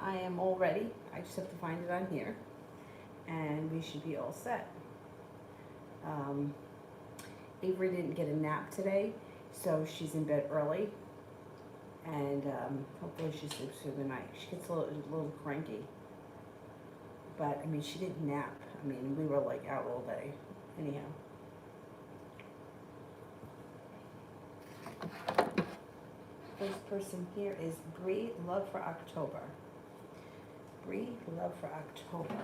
I am all ready. I just have to find it on here. And we should be all set. Avery didn't get a nap today, so she's in bed early. And hopefully she sleeps through the night. She gets a little cranky. But, I mean, she didn't nap. I mean, we were like out all day. Anyhow. First person here is Bree, Love for October. Bree, Love for October.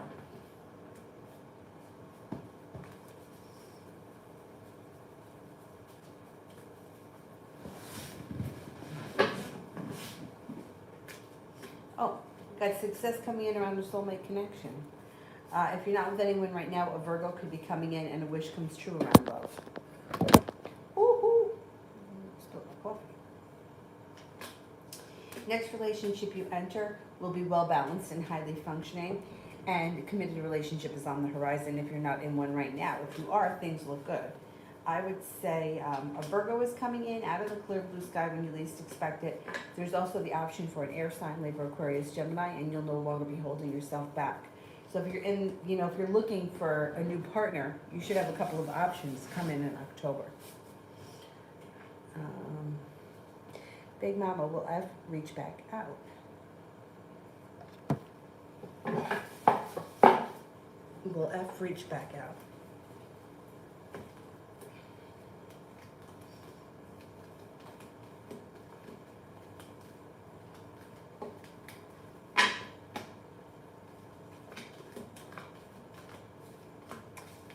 Oh, got success coming in around the soulmate connection. If you're not with anyone right now, a Virgo could be coming in and a wish comes true around love. Woohoo! Spilled my coffee. Next relationship you enter will be well balanced and highly functioning, and a committed relationship is on the horizon if you're not in one right now. If you are, things look good. I would say a Virgo is coming in out of the clear blue sky when you least expect it. There's also the option for an air sign, Libra, Aquarius, Gemini, and you'll no longer be holding yourself back. So if you're in, if you're looking for a new partner, you should have a couple of options come in October. Big Mama, will F reach back out? Will F reach back out?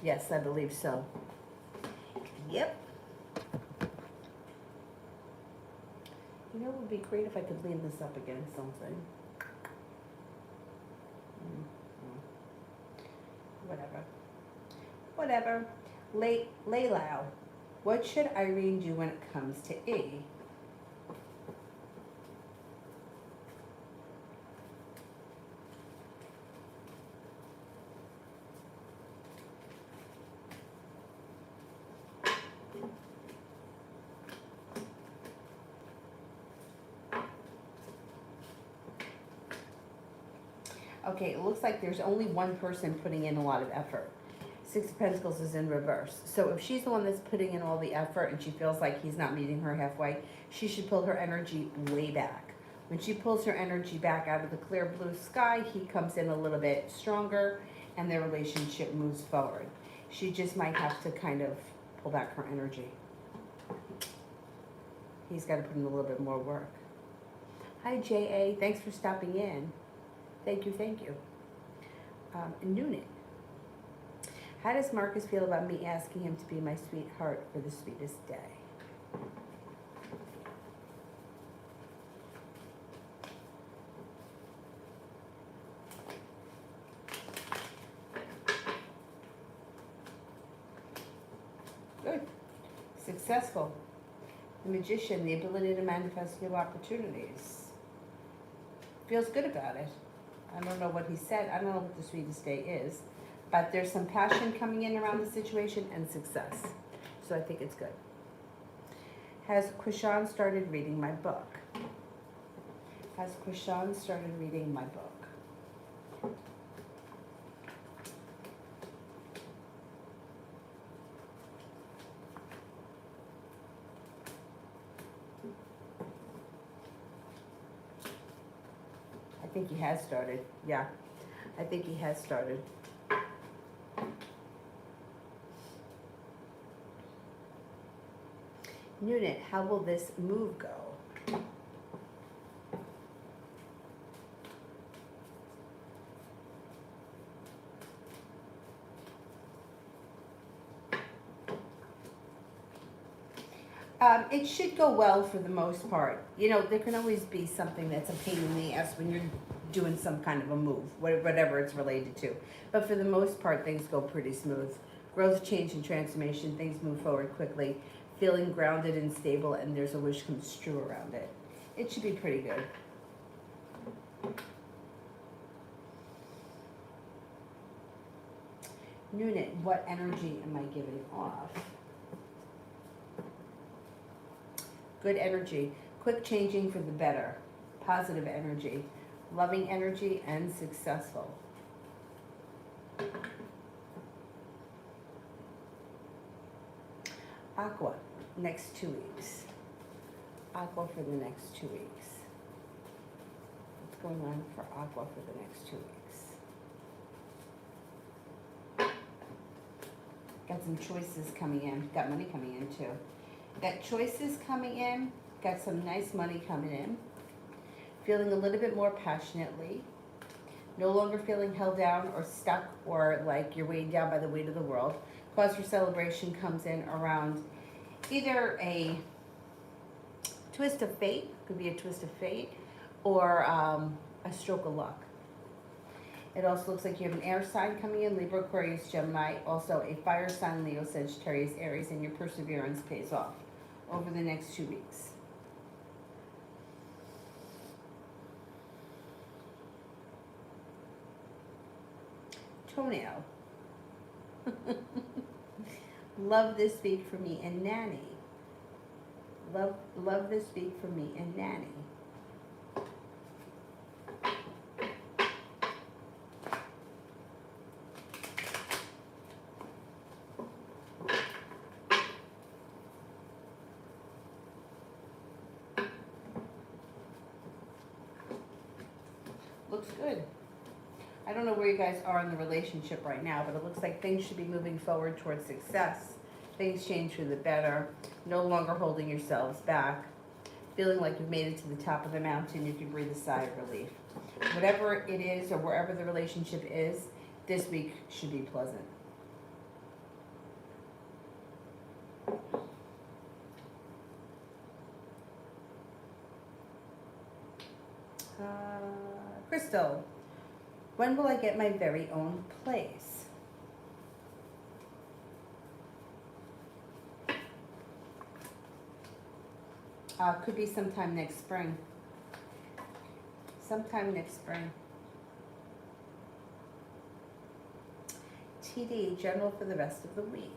Yes, I believe so. Yep. You know, it would be great if I could lean this up against something. Whatever. Laylau, what should Irene do when it comes to E? Okay, it looks like there's only one person putting in a lot of effort. Six of Pentacles is in reverse. So if she's the one that's putting in all the effort and she feels like he's not meeting her halfway, she should pull her energy way back. When she pulls her energy back out of the clear blue sky, he comes in a little bit stronger and their relationship moves forward. She just might have to kind of pull back her energy. He's got to put in a little bit more work. Hi, J.A. Thanks for stopping in. Thank you. Noonan. How does Marcus feel about me asking him to be my sweetheart for the sweetest day? Good. Successful. The Magician, the ability to manifest new opportunities. Feels good about it. I don't know what he said. I don't know what the sweetest day is. But there's some passion coming in around the situation and success. So I think it's good. Has Krishan started reading my book? Has Krishan started reading my book? I think he has started. Yeah, I think he has started. Noonan, how will this move go? It should go well for the most part. There can always be something that's a pain in the ass when you're doing some kind of a move, whatever it's related to. But for the most part, things go pretty smooth. Growth, change, and transformation, things move forward quickly. Feeling grounded and stable, and there's a wish comes true around it. It should be pretty good. Noonan, what energy am I giving off? Good energy. Quick changing for the better. Positive energy. loving energy, and successful. Aqua, next 2 weeks. Aqua for the next 2 weeks. What's going on for Aqua for the next 2 weeks? Got some choices coming in. Got money coming in too. Got choices coming in. Got some nice money coming in. Feeling a little bit more passionately. No longer feeling held down or stuck or like you're weighed down by the weight of the world. Cause for celebration comes in around either a twist of fate, could be a twist of fate, or a stroke of luck. It also looks like you have an air sign coming in, Libra, Aquarius, Gemini, also a fire sign, Leo, Sagittarius, Aries, and your perseverance pays off over the next 2 weeks. Toenail. Love this week for me and Nanny. Love this week for me and Nanny. Looks good. I don't know where you guys are in the relationship right now, but it looks like things should be moving forward towards success. Things change for the better. No longer holding yourselves back. Feeling like you've made it to the top of the mountain, you can breathe a sigh of relief. Whatever it is or wherever the relationship is, this week should be pleasant. Crystal, when will I get my very own place? Could be sometime next spring. Sometime next spring. TD, general for the rest of the week.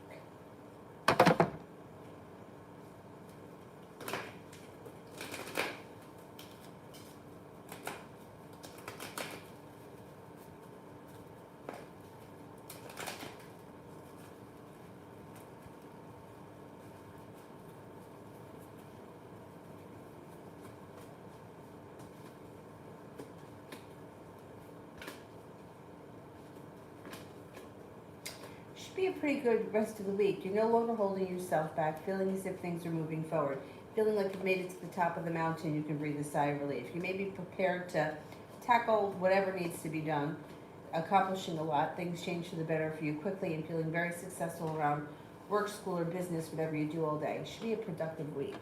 Be a pretty good rest of the week. You're no longer holding yourself back, feeling as if things are moving forward, feeling like you've made it to the top of the mountain. You can breathe a sigh of relief. You may be prepared to tackle whatever needs to be done, accomplishing a lot. Things change for the better for you quickly and feeling very successful around work, school, or business, whatever you do all day. It should be a productive week.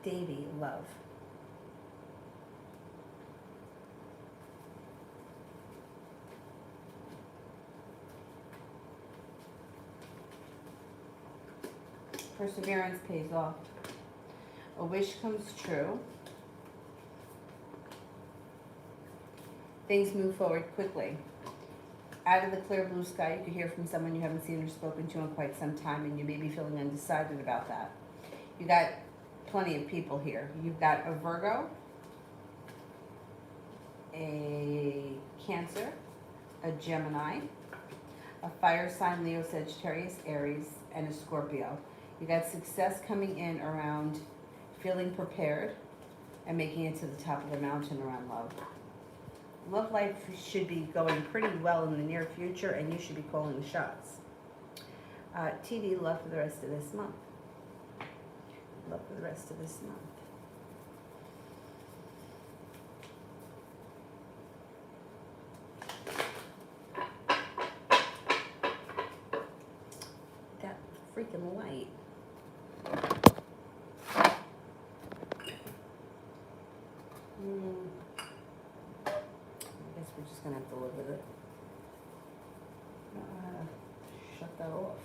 Davy, love. Perseverance pays off. A wish comes true. Things move forward quickly. Out of the clear blue sky, you could hear from someone you haven't seen or spoken to in quite some time, and you may be feeling undecided about that. You got plenty of people here. You've got a Virgo, a Cancer, a Gemini, a fire sign, Leo, Sagittarius, Aries, and a Scorpio. You got success coming in around feeling prepared and making it to the top of the mountain around love. Love life should be going pretty well in the near future, and you should be calling the shots. TD, love for the rest of this month. Love for the rest of this month. That freaking light. I guess we're just gonna have to live with it. Shut that off.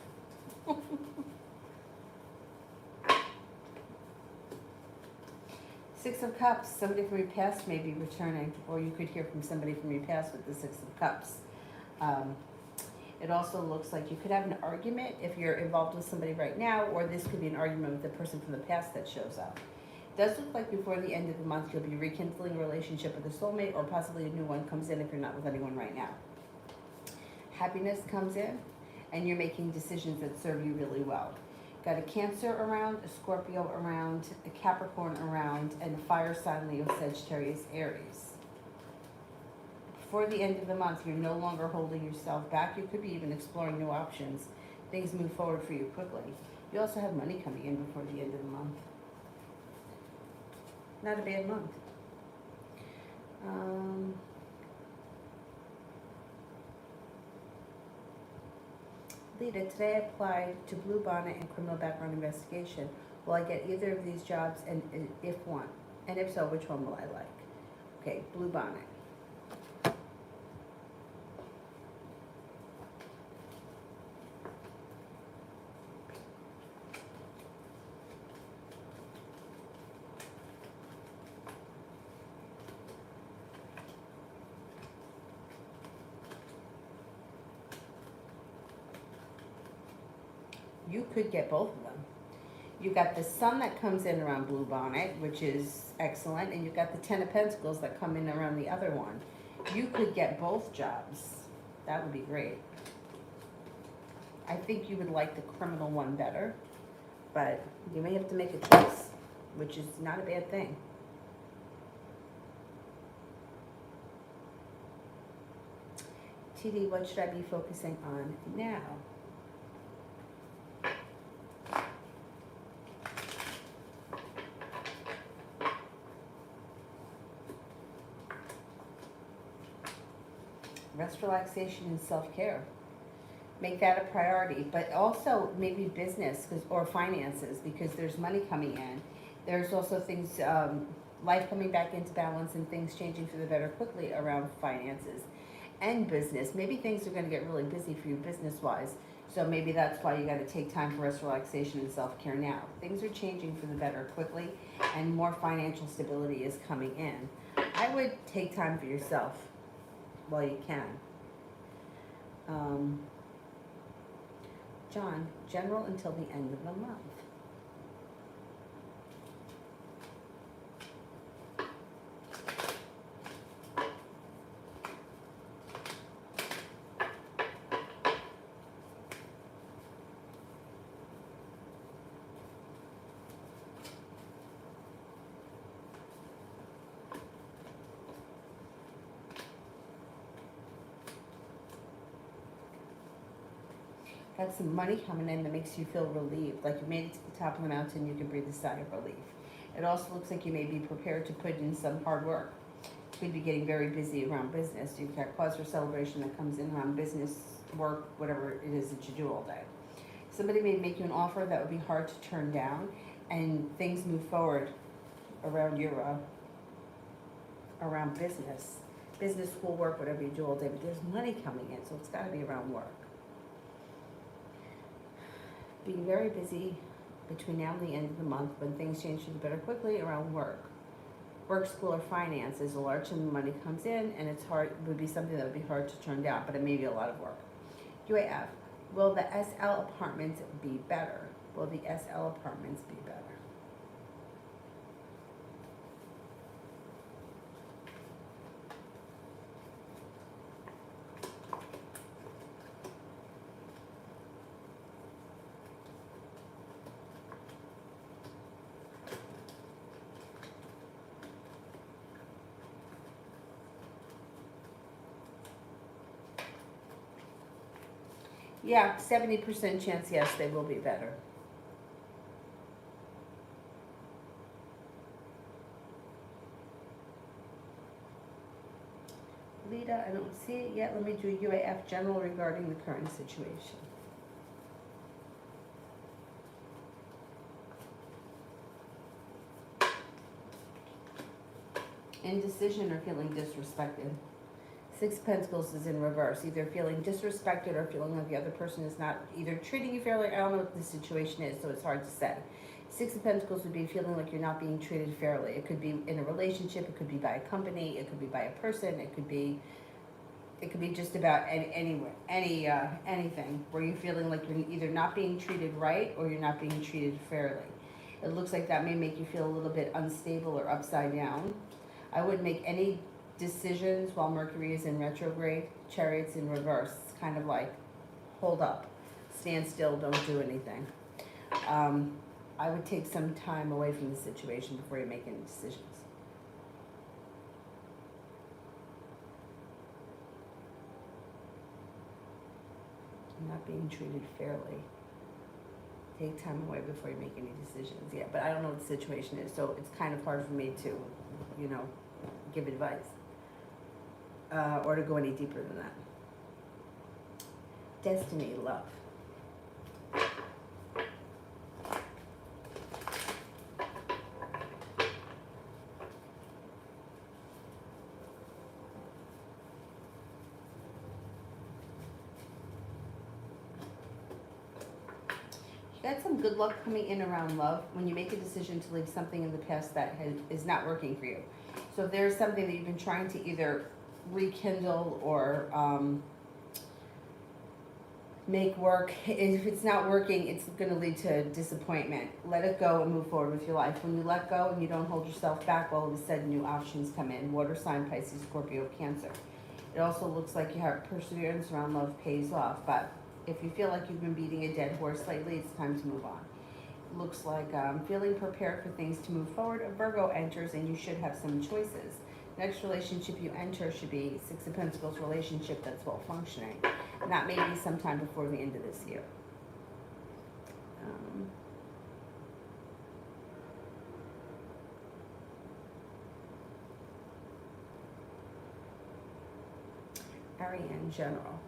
Six of Cups, somebody from your past may be returning, or you could hear from somebody from your past with the Six of Cups. It also looks like you could have an argument if you're involved with somebody right now, or this could be an argument with the person from the past that shows up. It does look like before the end of the month you'll be rekindling a relationship with a soulmate, or possibly a new one comes in if you're not with anyone right now. Happiness comes in, and you're making decisions that serve you really well. Got a Cancer around, a Scorpio around, a Capricorn around, and a fire sign, Leo, Sagittarius, Aries. Before the end of the month, you're no longer holding yourself back. You could be even exploring new options. Things move forward for you quickly. You also have money coming in before the end of the month. Not a bad month. Lita, today I applied to Blue Bonnet and criminal background investigation. Will I get either of these jobs, and if one? And if so, which one will I like? Okay, Blue Bonnet. You could get both of them. You got the Sun that comes in around Blue Bonnet, which is excellent, and you got the Ten of Pentacles that come in around the other one. You could get both jobs. That would be great. I think you would like the criminal one better, but you may have to make a choice, which is not a bad thing. TD, what should I be focusing on now? Rest, relaxation, and self-care. Make that a priority, but also maybe business or finances, because there's money coming in. There's also things, life coming back into balance and things changing for the better quickly around finances and business. Maybe things are going to get really busy for you business-wise, so maybe that's why you got to take time for rest, relaxation, and self-care now. Things are changing for the better quickly, and more financial stability is coming in. I would take time for yourself while you can. John, general until the end of the month. Got some money coming in that makes you feel relieved, like you made it to the top of the mountain, you can breathe a sigh of relief. It also looks like you may be prepared to put in some hard work. You could be getting very busy around business. You've got cause for celebration that comes in around business, work, whatever it is that you do all day. Somebody may make you an offer that would be hard to turn down, and things move forward around your, around business. Business, school, work, whatever you do all day, but there's money coming in, so it's gotta be around work. Being very busy between now and the end of the month when things change for the better quickly around work. Work, school, or finances, a large sum of money comes in, and it's hard, would be something that would be hard to turn down, but it may be a lot of work. UAF, will the SL apartments be better? Will the SL apartments be better? Yeah, 70% chance, yes, they will be better. Lita, I don't see it yet. Let me do UAF general regarding the current situation. Indecision or feeling disrespected. Six of Pentacles is in reverse, either feeling disrespected or feeling like the other person is not either treating you fairly. I don't know what the situation is, so it's hard to say. Six of Pentacles would be feeling like you're not being treated fairly. It could be in a relationship, it could be by a company, it could be by a person, it could be It could be just about anything where you're feeling like you're either not being treated right or you're not being treated fairly. It looks like that may make you feel a little bit unstable or upside down. I wouldn't make any decisions while Mercury is in retrograde. Chariot's in reverse. It's kind of like, hold up, stand still, don't do anything. I would take some time away from the situation before you make any decisions. Not being treated fairly. Take time away before you make any decisions. Yeah, but I don't know what the situation is, so it's kind of hard for me to, give advice or to go any deeper than that. Destiny, love. You got some good luck coming in around love when you make a decision to leave something in the past that is not working for you. So if there's something that you've been trying to either rekindle or make work, if it's not working, it's going to lead to disappointment. Let it go and move forward with your life. When you let go and you don't hold yourself back, all of a sudden new options come in. Water sign, Pisces, Scorpio, Cancer. It also looks like you have perseverance around love pays off, but if you feel like you've been beating a dead horse lately, it's time to move on. It looks like feeling prepared for things to move forward. A Virgo enters and you should have some choices. Next relationship you enter should be Six of Pentacles relationship that's well functioning. And that may be sometime before the end of this year. Ariane, general.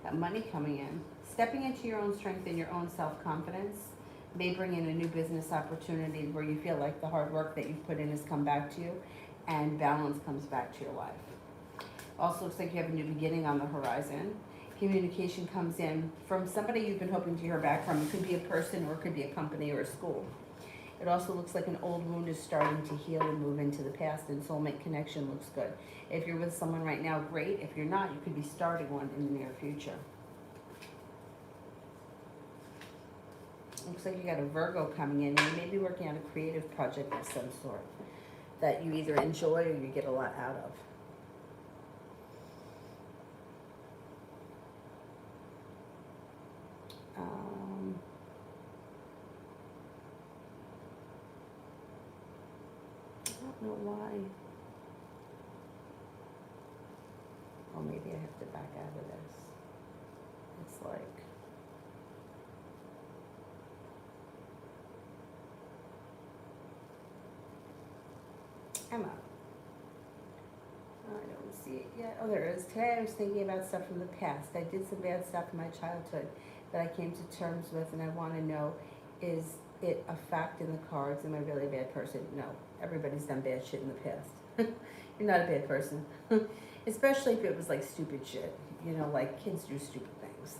Got money coming in. Stepping into your own strength and your own self-confidence may bring in a new business opportunity where you feel like the hard work that you've put in has come back to you and balance comes back to your life. Also looks like you have a new beginning on the horizon. Communication comes in from somebody you've been hoping to hear back from. It could be a person or it could be a company or a school. It also looks like an old wound is starting to heal and move into the past, and soulmate connection looks good. If you're with someone right now, great. If you're not, you could be starting one in the near future. Looks like you got a Virgo coming in, and you may be working on a creative project of some sort that you either enjoy or you get a lot out of. I don't know why. Oh, maybe I have to back out of this. It's like, Emma. I don't see it yet. Oh, there it is. Today I was thinking about stuff from the past. I did some bad stuff in my childhood that I came to terms with, and I want to know, is it a fact in the cards? Am I really a bad person? No. Everybody's done bad shit in the past. You're not a bad person. Especially if it was like stupid shit. Like kids do stupid things.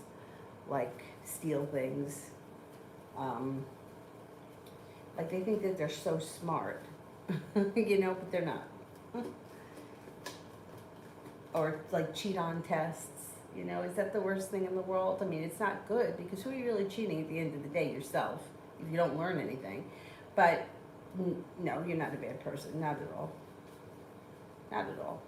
Like steal things. Like they think that they're so smart. But they're not. Or like cheat on tests. Is that the worst thing in the world? I mean, it's not good because who are you really cheating at the end of the day? Yourself, if you don't learn anything. But no, you're not a bad person. Not at all. Not at all.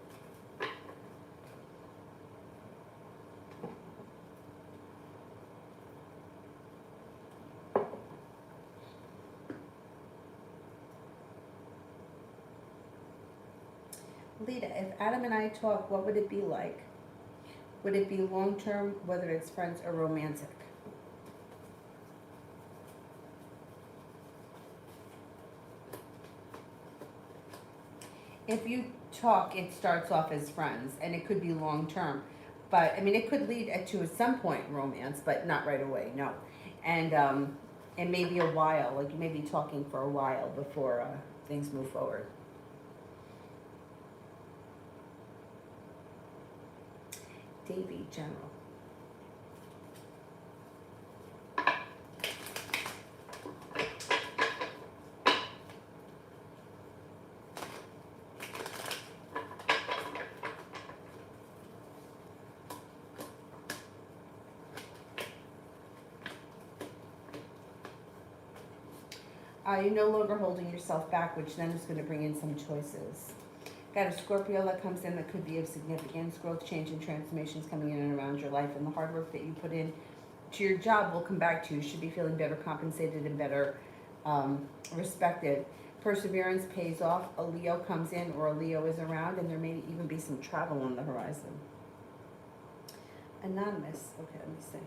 Lita, if Adam and I talk, what would it be like? Would it be long-term, whether it's friends or romantic? If you talk, it starts off as friends, and it could be long-term. But, I mean, it could lead to, at some point, romance, but not right away, no. And it may be a while, like you may be talking for a while before things move forward. Davy, general. You're no longer holding yourself back, which then is going to bring in some choices. Got a Scorpio that comes in that could be of significance. Growth, change, and transformations coming in and around your life, and the hard work that you put in to your job will come back to you. You should be feeling better compensated and better respected. Perseverance pays off. A Leo comes in, or a Leo is around, and there may even be some travel on the horizon. Anonymous. Okay, let me see.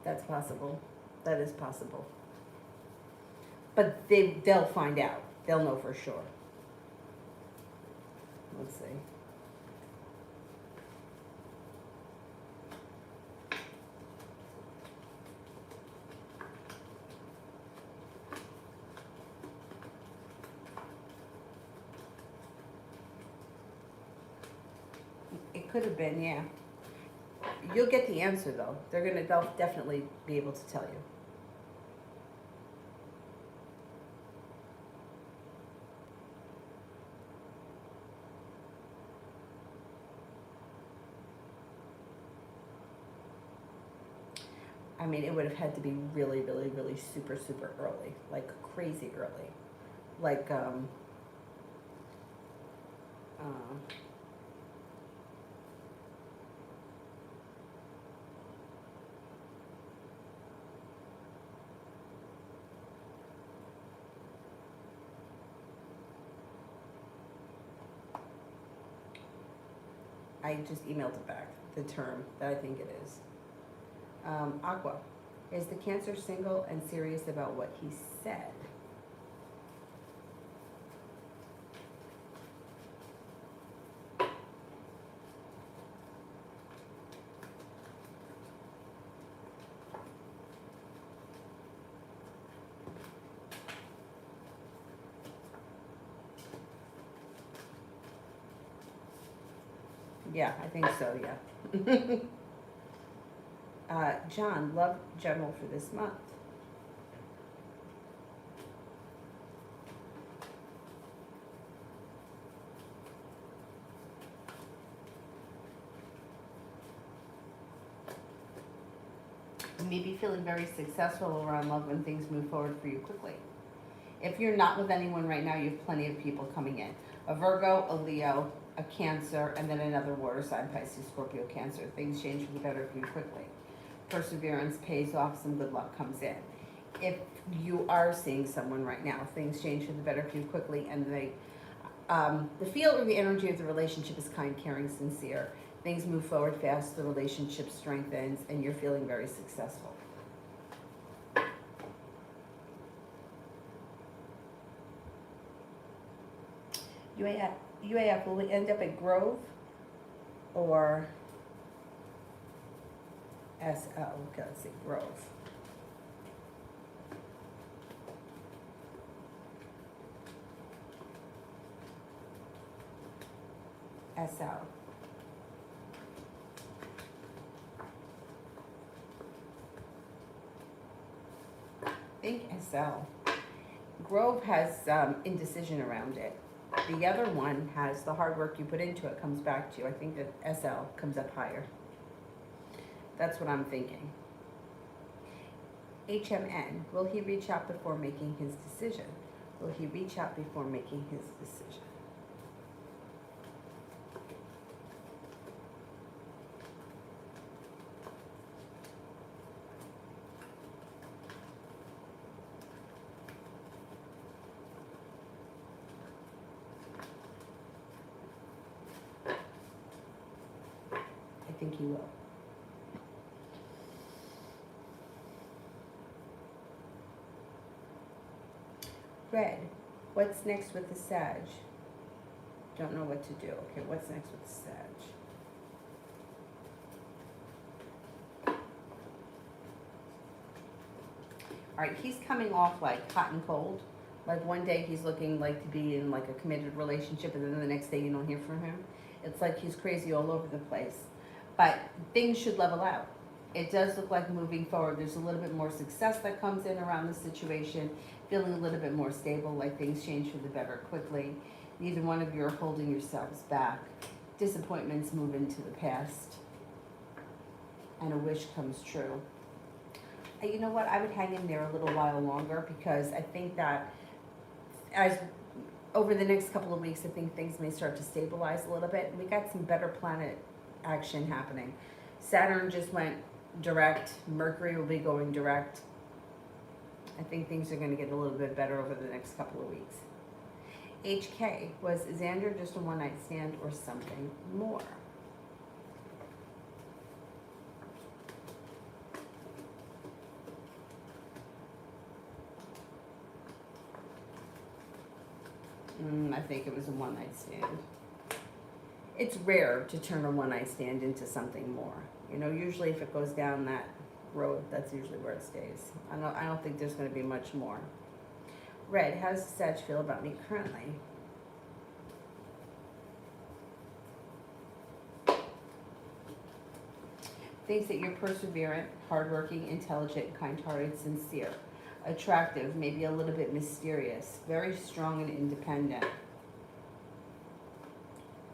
That's possible. That is possible. But they'll find out. They'll know for sure. Let's see. It could have been, yeah. You'll get the answer though. They'll definitely be able to tell you. I mean, it would have had to be really, really, really super, super early, like crazy early, like I just emailed it back, the term that I think it is. Aqua. Is the Cancer single and serious about what he said? Yeah, I think so, yeah. John, love general for this month. You may be feeling very successful around love when things move forward for you quickly. If you're not with anyone right now, you have plenty of people coming in. A Virgo, a Leo, a Cancer, and then another water sign, Pisces, Scorpio, Cancer. Things change for the better for you quickly. Perseverance pays off, some good luck comes in. If you are seeing someone right now, things change for the better for you quickly, and the feel or the energy of the relationship is kind, caring, sincere. Things move forward fast, the relationship strengthens, and you're feeling very successful. UAF, will we end up at Grove or SL? Okay, let's see, Grove. SL. I think SL. Grove has indecision around it. The other one has the hard work you put into it comes back to you. I think that SL comes up higher. That's what I'm thinking. HMN, will he reach out before making his decision? Will he reach out before making his decision? I think he will. Red, what's next with the Sag? Don't know what to do. Okay, what's next with the Sag? All right, he's coming off like hot and cold. Like one day he's looking like to be in like a committed relationship, and then the next day you don't hear from him. It's like he's crazy all over the place. But things should level out. It does look like moving forward, there's a little bit more success that comes in around the situation, feeling a little bit more stable, like things change for the better quickly. Neither one of you are holding yourselves back. Disappointments move into the past, and a wish comes true. And you know what? I would hang in there a little while longer, because I think that as over the next couple of weeks, I think things may start to stabilize a little bit. We got some better planet action happening. Saturn just went direct. Mercury will be going direct. I think things are going to get a little bit better over the next couple of weeks. HK, was Xander just a one-night stand or something more? I think it was a one-night stand. It's rare to turn a one-night stand into something more. You know, usually if it goes down that road, that's usually where it stays. I don't think there's going to be much more. Red, how does Sag feel about me currently? Thinks that you're perseverant, hardworking, intelligent, kind-hearted, sincere, attractive, maybe a little bit mysterious, very strong and independent.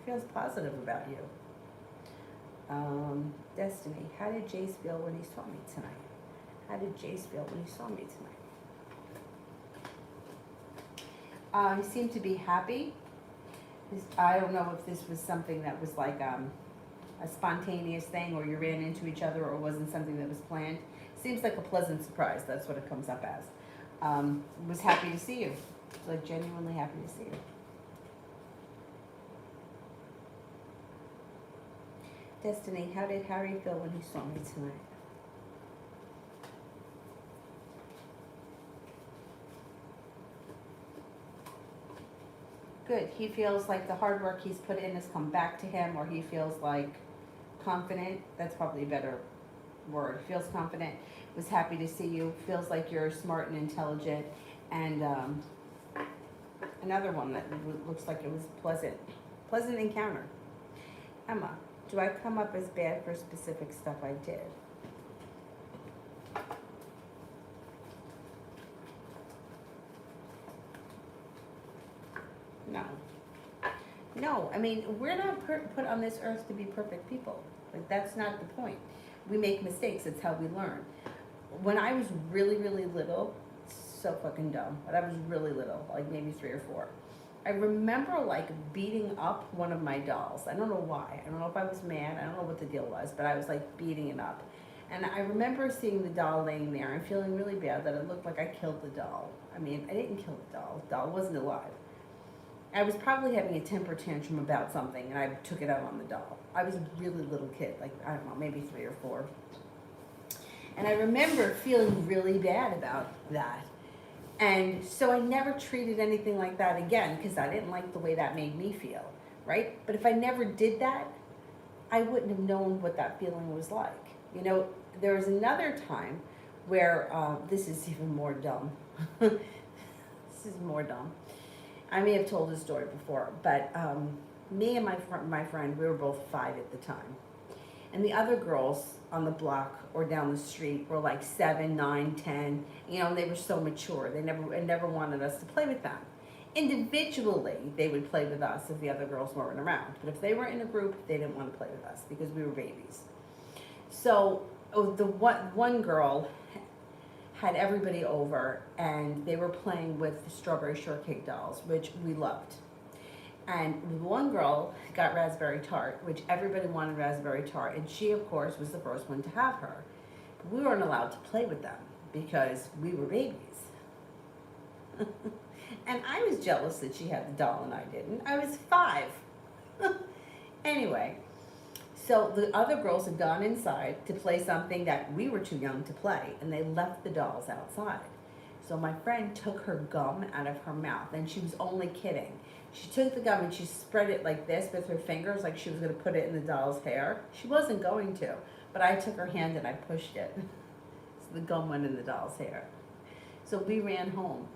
Feels positive about you. Destiny, how did Jace feel when he saw me tonight? How did Jace feel when he saw me tonight? He seemed to be happy. I don't know if this was something that was like a spontaneous thing, or you ran into each other, or wasn't something that was planned. Seems like a pleasant surprise. That's what it comes up as. Was happy to see you. Like genuinely happy to see you. Destiny, how did Harry feel when he saw me tonight? Good. He feels like the hard work he's put in has come back to him, or he feels like confident. That's probably a better word. Feels confident. Was happy to see you. Feels like you're smart and intelligent. And another one that looks like it was pleasant encounter. Emma, do I come up as bad for specific stuff I did? No. No, I mean, we're not put on this earth to be perfect people. Like, that's not the point. We make mistakes. It's how we learn. When I was really, really little, so fucking dumb, but I was really little, like maybe 3 or 4. I remember like beating up one of my dolls. I don't know why. I don't know if I was mad. I don't know what the deal was, but I was like beating it up. And I remember seeing the doll laying there and feeling really bad that it looked like I killed the doll. I mean, I didn't kill the doll. The doll wasn't alive. I was probably having a temper tantrum about something, and I took it out on the doll. I was a really little kid, like, I don't know, maybe 3 or 4. And I remember feeling really bad about that. And so I never treated anything like that again, because I didn't like the way that made me feel, right? But if I never did that, I wouldn't have known what that feeling was like. You know, there was another time where, this is even more dumb. This is more dumb. I may have told this story before, but me and my friend, we were both 5 at the time. And the other girls on the block or down the street were like 7, 9, 10. You know, they were so mature. They never wanted us to play with them. Individually, they would play with us if the other girls weren't around. But if they were in a group, they didn't want to play with us because we were babies. So the one girl had everybody over, and they were playing with the strawberry shortcake dolls, which we loved. And one girl got raspberry tart, which everybody wanted raspberry tart, and she, of course, was the first one to have her. But we weren't allowed to play with them because we were babies. And I was jealous that she had the doll and I didn't. I was 5. Anyway, so the other girls had gone inside to play something that we were too young to play, and they left the dolls outside. So my friend took her gum out of her mouth, and she was only kidding. She took the gum and she spread it like this with her fingers, like she was going to put it in the doll's hair. She wasn't going to, but I took her hand and I pushed it. So the gum went in the doll's hair. So we ran home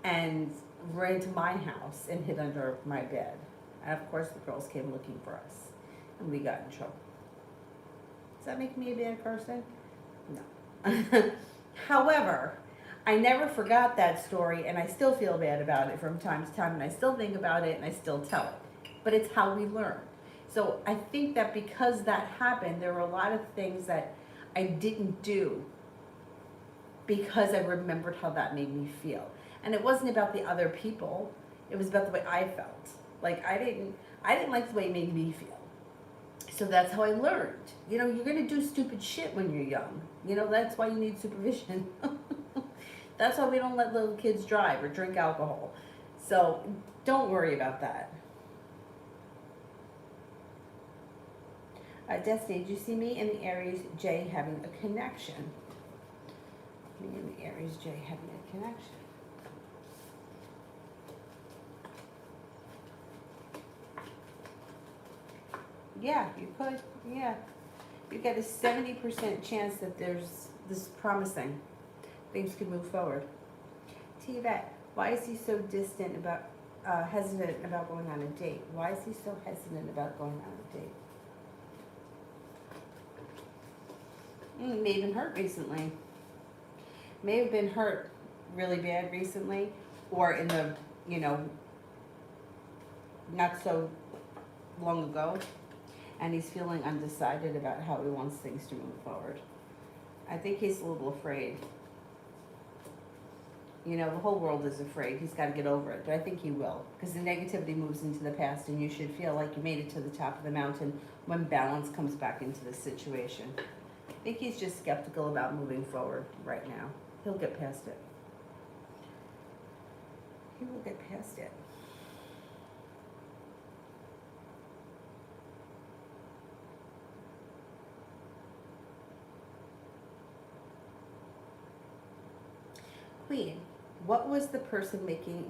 and ran to my house and hid under my bed. And of course the girls came looking for us and we got in trouble. Does that make me a bad person? No. However, I never forgot that story and I still feel bad about it from time to time and I still think about it and I still tell it. But it's how we learn. So I think that because that happened, there were a lot of things that I didn't do because I remembered how that made me feel. And it wasn't about the other people, it was about the way I felt. Like I didn't like the way it made me feel. So that's how I learned. You know, you're gonna do stupid shit when you're young. You know, that's why you need supervision. That's why we don't let little kids drive or drink alcohol. So don't worry about that. Destiny, did you see me and the Aries J having a connection? Me and the Aries J having a connection. Yeah, you could. Yeah. You get a 70% chance that this is promising. Things could move forward. T-Vet, why is he so distant about, hesitant about going on a date? Why is he so hesitant about going on a date? May have been hurt recently. May have been hurt really bad recently, or in the, you know, not so long ago, and he's feeling undecided about how he wants things to move forward. I think he's a little afraid. You know, the whole world is afraid. He's got to get over it, but I think he will, because the negativity moves into the past, and you should feel like you made it to the top of the mountain when balance comes back into the situation. I think he's just skeptical about moving forward right now. He'll get past it. He will get past it. Queen, what was the person making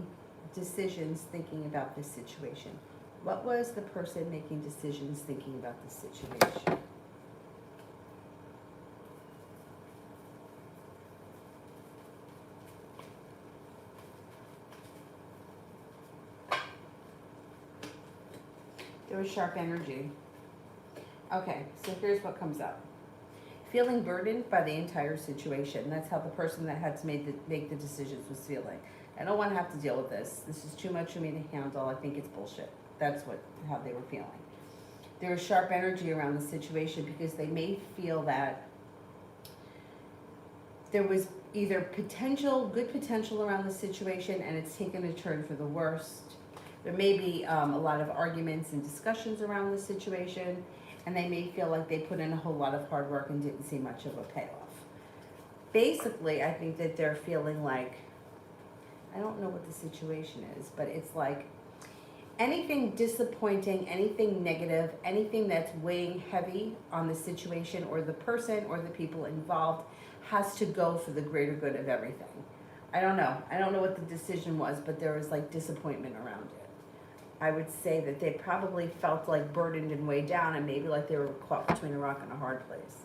decisions thinking about this situation? What was the person making decisions thinking about this situation? There was sharp energy. Okay, so here's what comes up. Feeling burdened by the entire situation. That's how the person that had to make the decisions was feeling. I don't want to have to deal with this. This is too much for me to handle. I think it's bullshit. That's how they were feeling. There was sharp energy around the situation because they may feel that there was either good potential around the situation and it's taken a turn for the worst. There may be a lot of arguments and discussions around the situation, and they may feel like they put in a whole lot of hard work and didn't see much of a payoff. Basically, I think that they're feeling like, I don't know what the situation is, but it's like anything disappointing, anything negative, anything that's weighing heavy on the situation or the person or the people involved has to go for the greater good of everything. I don't know. I don't know what the decision was, but there was like disappointment around it. I would say that they probably felt like burdened and weighed down and maybe like they were caught between a rock and a hard place.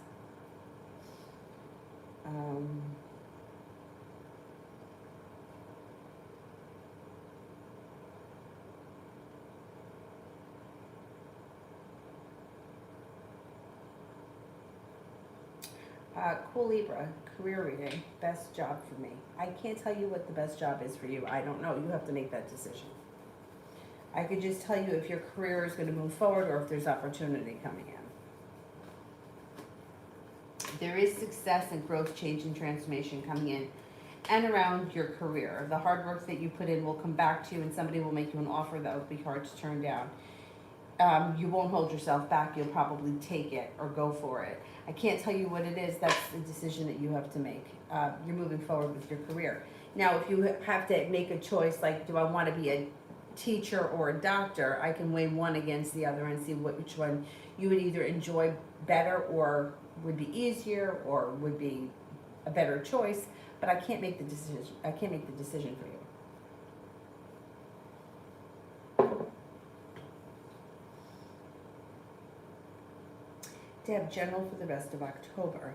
Cool Libra, career reading, best job for me. I can't tell you what the best job is for you. I don't know. You have to make that decision. I could just tell you if your career is going to move forward or if there's opportunity coming in. There is success and growth, change, and transformation coming in and around your career. The hard work that you put in will come back to you and somebody will make you an offer that will be hard to turn down. You won't hold yourself back. You'll probably take it or go for it. I can't tell you what it is. That's the decision that you have to make. You're moving forward with your career. Now, if you have to make a choice, like, do I want to be a teacher or a doctor, I can weigh one against the other and see which one you would either enjoy better or would be easier or would be a better choice, but I can't make the decision. I can't make the decision for you. Deb, general for the rest of October.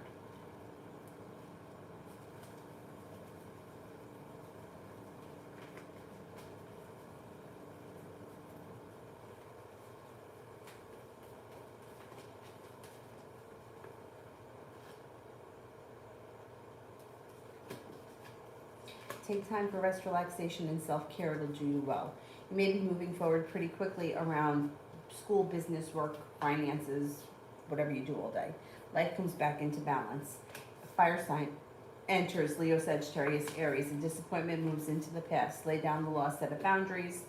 Take time for rest, relaxation, and self-care. It'll do you well. You may be moving forward pretty quickly around school, business, work, finances, whatever you do all day. Life comes back into balance. Fire sign enters Leo, Sagittarius, Aries, and disappointment moves into the past. Lay down the law, set of boundaries.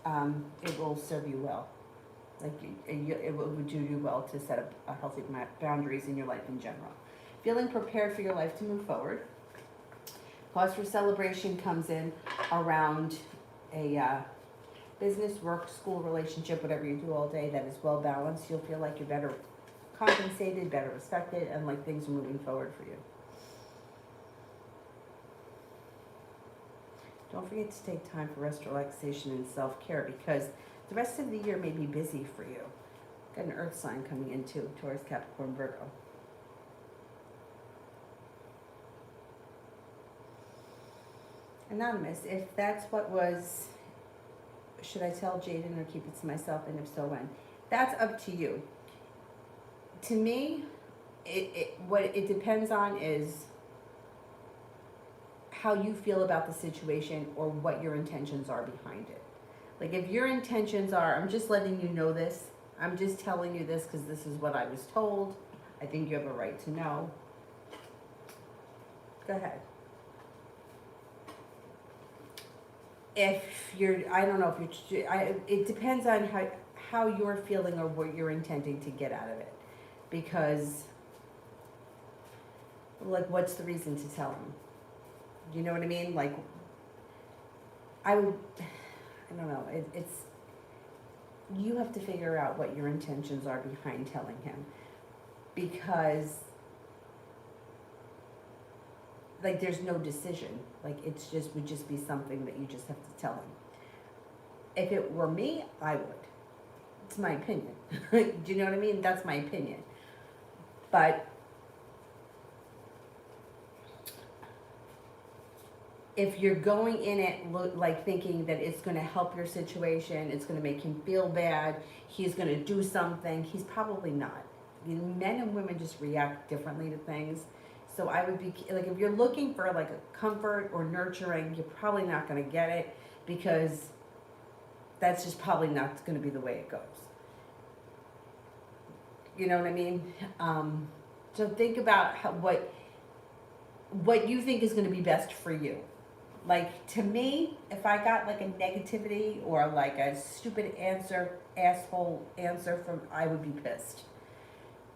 It will serve you well. Like it would do you well to set up a healthy boundaries in your life in general. Feeling prepared for your life to move forward. Cause for celebration comes in around a business, work, school, relationship, whatever you do all day that is well balanced. You'll feel like you're better compensated, better respected, and like things are moving forward for you. Don't forget to take time for rest, relaxation, and self-care because the rest of the year may be busy for you. Got an earth sign coming in too, Taurus, Capricorn, Virgo. Anonymous, if that's what was, should I tell Jaden or keep it to myself, and if so, when? That's up to you. To me, what it depends on is how you feel about the situation or what your intentions are behind it. Like if your intentions are, I'm just letting you know this, I'm just telling you this because this is what I was told, I think you have a right to know. Go ahead. If you're, I don't know if you're, it depends on how you're feeling or what you're intending to get out of it. Because, like, what's the reason to tell him? Do you know what I mean? Like, I don't know, it's, you have to figure out what your intentions are behind telling him. Because, like, there's no decision. Like, it's just, would just be something that you just have to tell him. If it were me, I would. It's my opinion. Do you know what I mean? That's my opinion. But if you're going in it like thinking that it's going to help your situation, it's going to make him feel bad, he's going to do something, he's probably not. Men and women just react differently to things. So I would be, like, if you're looking for like a comfort or nurturing, you're probably not going to get it because that's just probably not going to be the way it goes. You know what I mean? So think about what you think is going to be best for you. Like, to me, if I got like a negativity or like a stupid asshole answer from, I would be pissed.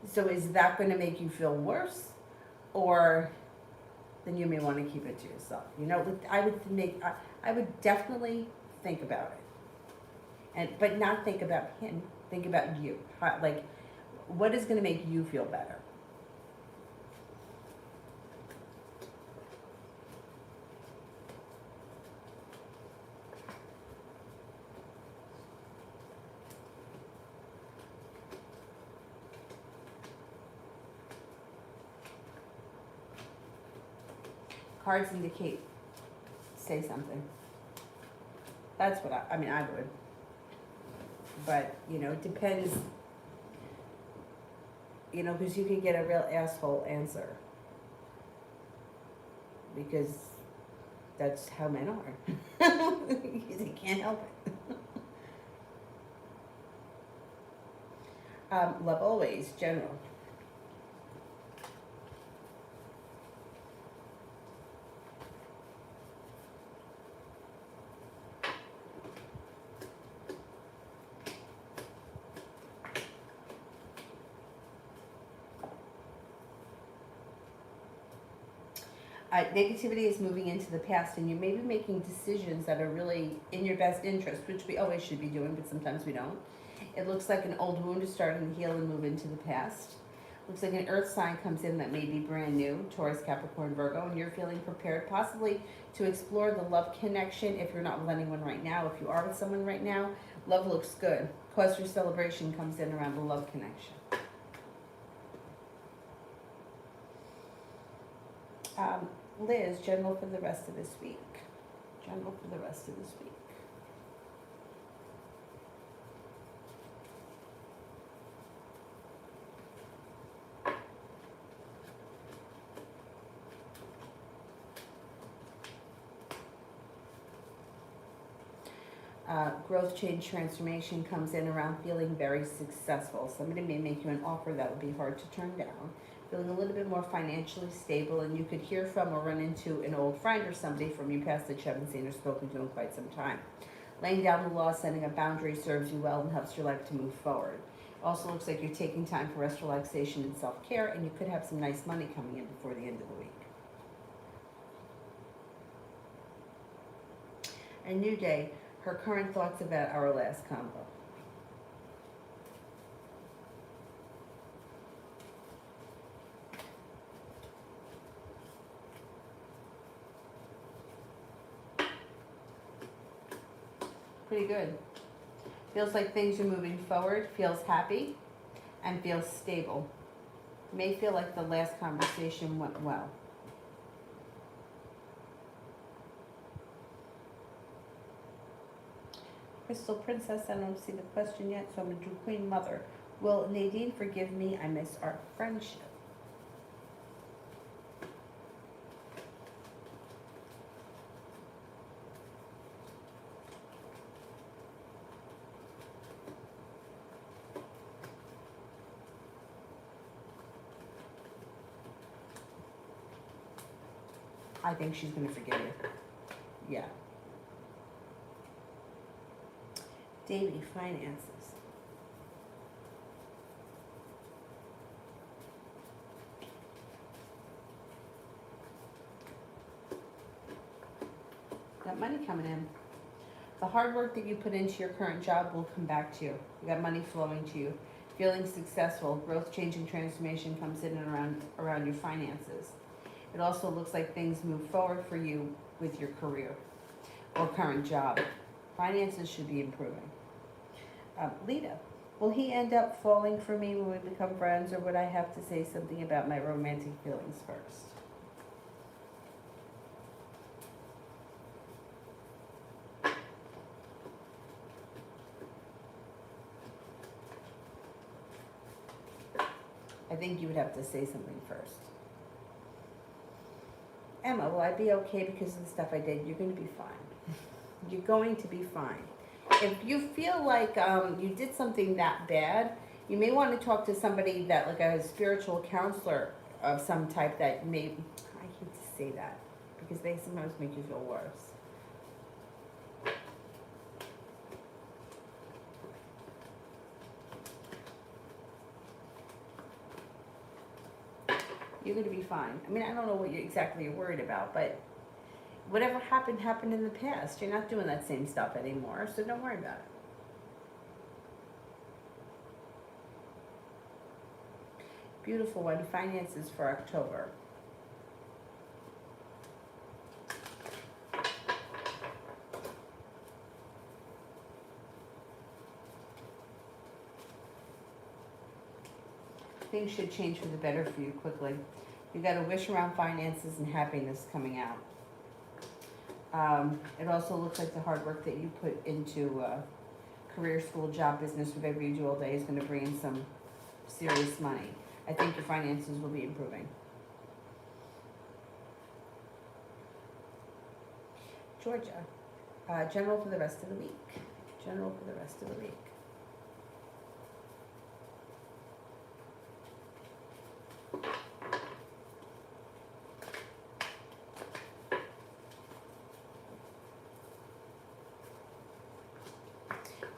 So is that going to make you feel worse? Or then you may want to keep it to yourself. You know, I would definitely think about it. But not think about him, think about you. Like, what is going to make you feel better? Cards indicate, say something. That's what I mean, I would. But, you know, it depends. You know, because you can get a real asshole answer. Because that's how men are. You can't help it. Love always, general. Negativity is moving into the past, and you may be making decisions that are really in your best interest, which we always should be doing, but sometimes we don't. It looks like an old wound is starting to heal and move into the past. Looks like an earth sign comes in that may be brand new, Taurus, Capricorn, Virgo, and you're feeling prepared possibly to explore the love connection if you're not with anyone right now. If you are with someone right now, love looks good. Cause for celebration comes in around the love connection. Liz, general for the rest of this week. General for the rest of this week. Growth, change, transformation comes in around feeling very successful. Somebody may make you an offer that would be hard to turn down. Feeling a little bit more financially stable, and you could hear from or run into an old friend or somebody from your past that you haven't seen or spoken to in quite some time. Laying down the law, setting a boundary serves you well and helps your life to move forward. Also looks like you're taking time for rest, relaxation, and self-care, and you could have some nice money coming in before the end of the week. A new day, her current thoughts about our last combo. Pretty good. Feels like things are moving forward, feels happy, and feels stable. May feel like the last conversation went well. Crystal Princess, I don't see the question yet, so I'm going to do Queen Mother. Will Nadine forgive me? I miss our friendship. I think she's going to forgive you. Yeah. Daily finances. Got money coming in. The hard work that you put into your current job will come back to you. You got money flowing to you. Feeling successful. Growth, change, and transformation comes in and around your finances. It also looks like things move forward for you with your career or current job. Finances should be improving. Lita, will he end up falling for me when we become friends, or would I have to say something about my romantic feelings first? I think you would have to say something first. Emma, will I be okay because of the stuff I did? You're going to be fine. You're going to be fine. If you feel like you did something that bad, you may want to talk to somebody that, like a spiritual counselor of some type that may, I hate to say that, because they sometimes make you feel worse. You're going to be fine. I mean, I don't know what exactly you're worried about, but whatever happened, happened in the past. You're not doing that same stuff anymore, so don't worry about it. Beautiful one, finances for October. Things should change for the better for you quickly. You got a wish around finances and happiness coming out. It also looks like the hard work that you put into career, school, job, business, whatever you do all day is going to bring in some serious money. I think your finances will be improving. Georgia, general for the rest of the week. General for the rest of the week.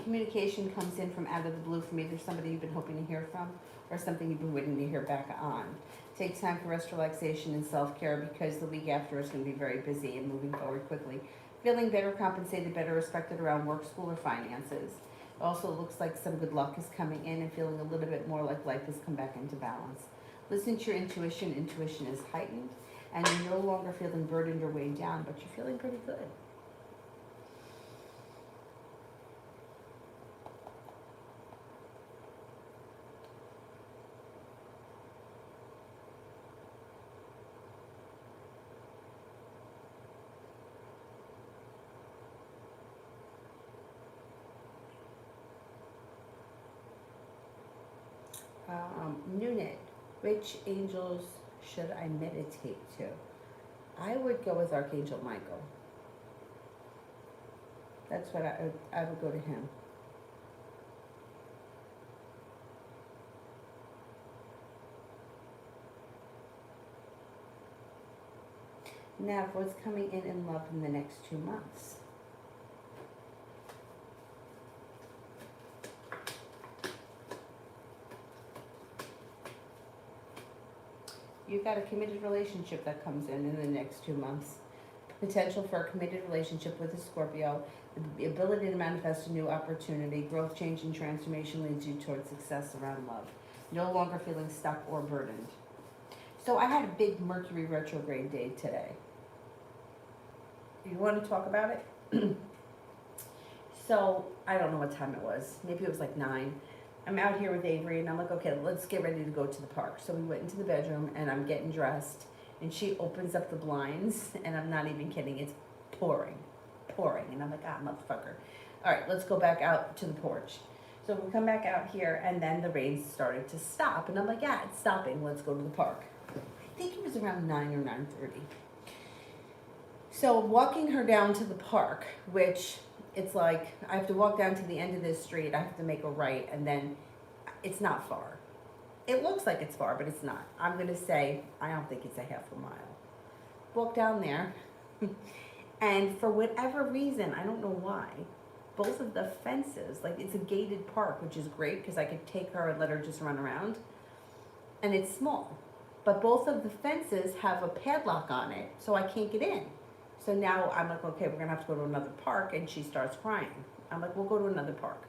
Communication comes in from out of the blue from either somebody you've been hoping to hear from or something you've been waiting to hear back on. Take time for rest, relaxation, and self-care because the week after is going to be very busy and moving forward quickly. Feeling better compensated, better respected around work, school, or finances. It also looks like some good luck is coming in and feeling a little bit more like life has come back into balance. Listen to your intuition. Intuition is heightened and you're no longer feeling burdened or weighed down, but you're feeling pretty good. Nunit, which angels should I meditate to? I would go with Archangel Michael. That's what I would go to him. Now, what's coming in love in the next 2 months? You've got a committed relationship that comes in the next 2 months. Potential for a committed relationship with a Scorpio. The ability to manifest a new opportunity. Growth, change, and transformation leads you towards success around love. No longer feeling stuck or burdened. So I had a big Mercury retrograde day today. You want to talk about it? So I don't know what time it was. Maybe it was like 9. I'm out here with Avery and I'm like, okay, let's get ready to go to the park. So we went into the bedroom and I'm getting dressed and she opens up the blinds and I'm not even kidding. It's pouring. And I'm like, motherfucker. All right, let's go back out to the porch. So we come back out here and then the rain started to stop. And I'm like, yeah, it's stopping. Let's go to the park. I think it was around 9 or 9:30. So walking her down to the park, which it's like I have to walk down to the end of this street, I have to make a right, and then it's not far. It looks like it's far, but it's not. I'm going to say, I don't think it's a half a mile. Walk down there, and for whatever reason, I don't know why, both of the fences, like it's a gated park, which is great because I could take her and let her just run around, and it's small. But both of the fences have a padlock on it, so I can't get in. So now I'm like, okay, we're gonna have to go to another park, and she starts crying. I'm like, we'll go to another park.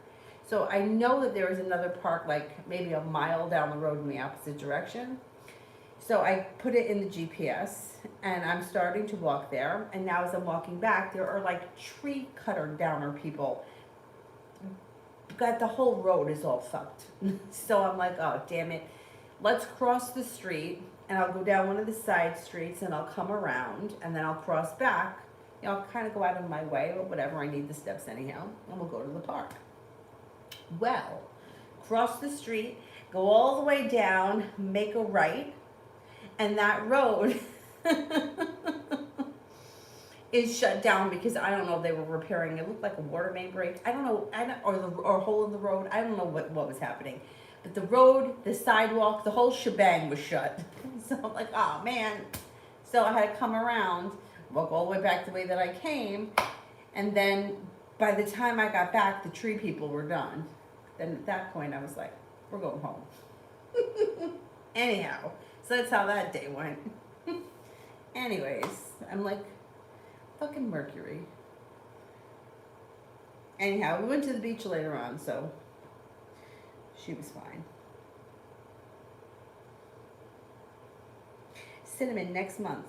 So I know that there is another park, like maybe a mile down the road in the opposite direction. So I put it in the GPS, and I'm starting to walk there. And now as I'm walking back, there are like tree cutter downer people. Got the whole road is all fucked. So I'm like, oh, damn it. Let's cross the street. And I'll go down one of the side streets and I'll come around and then I'll cross back. You know, I'll kind of go out of my way or whatever. I need the steps anyhow. And we'll go to the park. Well, cross the street, go all the way down, make a right. And that road is shut down because I don't know if they were repairing. It looked like a water main break. I don't know, or a hole in the road. I don't know what was happening. But the road, the sidewalk, the whole shebang was shut. So I'm like, oh man. So I had to come around, walk all the way back the way that I came. And then by the time I got back, the tree people were done. Then at that point I was like, we're going home. Anyhow, so that's how that day went. Anyways, I'm like, fucking Mercury. Anyhow, we went to the beach later on, so she was fine. Cinnamon next month.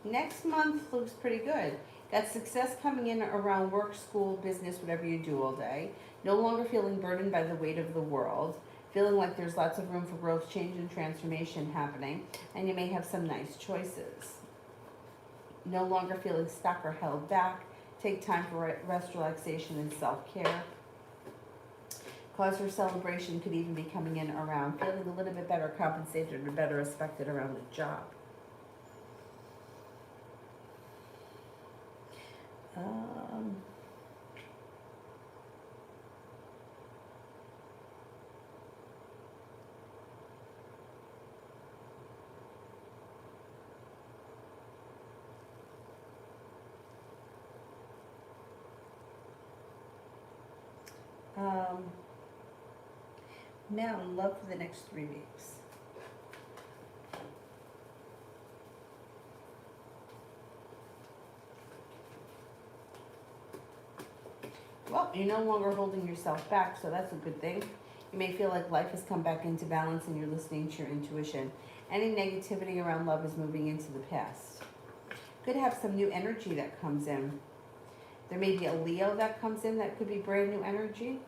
Next month looks pretty good. Got success coming in around work, school, business, whatever you do all day. No longer feeling burdened by the weight of the world. Feeling like there's lots of room for growth, change, and transformation happening. And you may have some nice choices. No longer feeling stuck or held back. Take time for rest, relaxation, and self-care. Cause for celebration could even be coming in around feeling a little bit better compensated or better respected around the job. Now, love for the next 3 weeks. Well, you're no longer holding yourself back, so that's a good thing. You may feel like life has come back into balance and you're listening to your intuition. Any negativity around love is moving into the past. Could have some new energy that comes in. There may be a Leo that comes in that could be brand new energy.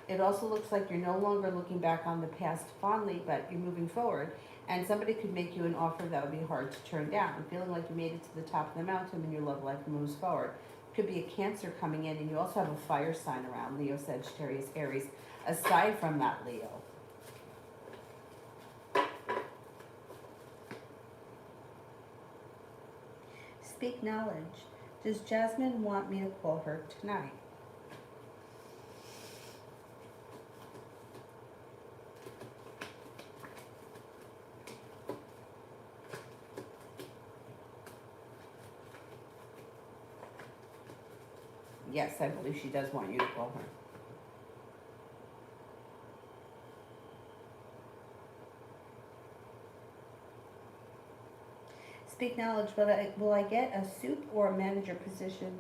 It also looks like you're no longer looking back on the past fondly, but you're moving forward. And somebody could make you an offer that would be hard to turn down. Feeling like you made it to the top of the mountain and your love life moves forward. Could be a Cancer coming in, and you also have a fire sign around, Leo, Sagittarius, Aries, aside from that Leo. Speak knowledge. Does Jasmine want me to call her tonight? Yes, I believe she does want you to call her. Speak knowledge, but will I get a soup or a manager position?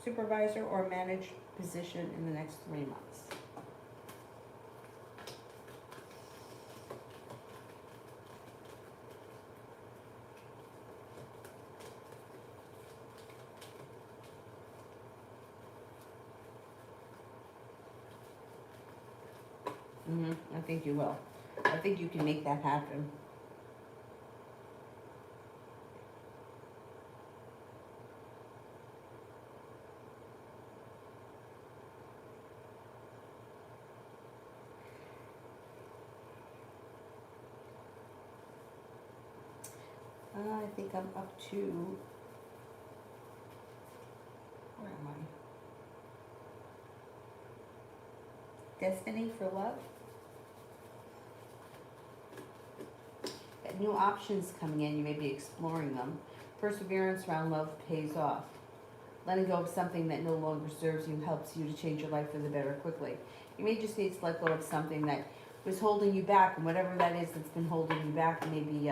Supervisor or managed position in the next 3 months. I think you will. I think you can make that happen. I think I'm up to, where am I? Destiny for love. Got new options coming in, you may be exploring them. Perseverance around love pays off. Letting go of something that no longer serves you helps you to change your life for the better quickly. You may just need to let go of something that was holding you back, and whatever that is that's been holding you back, maybe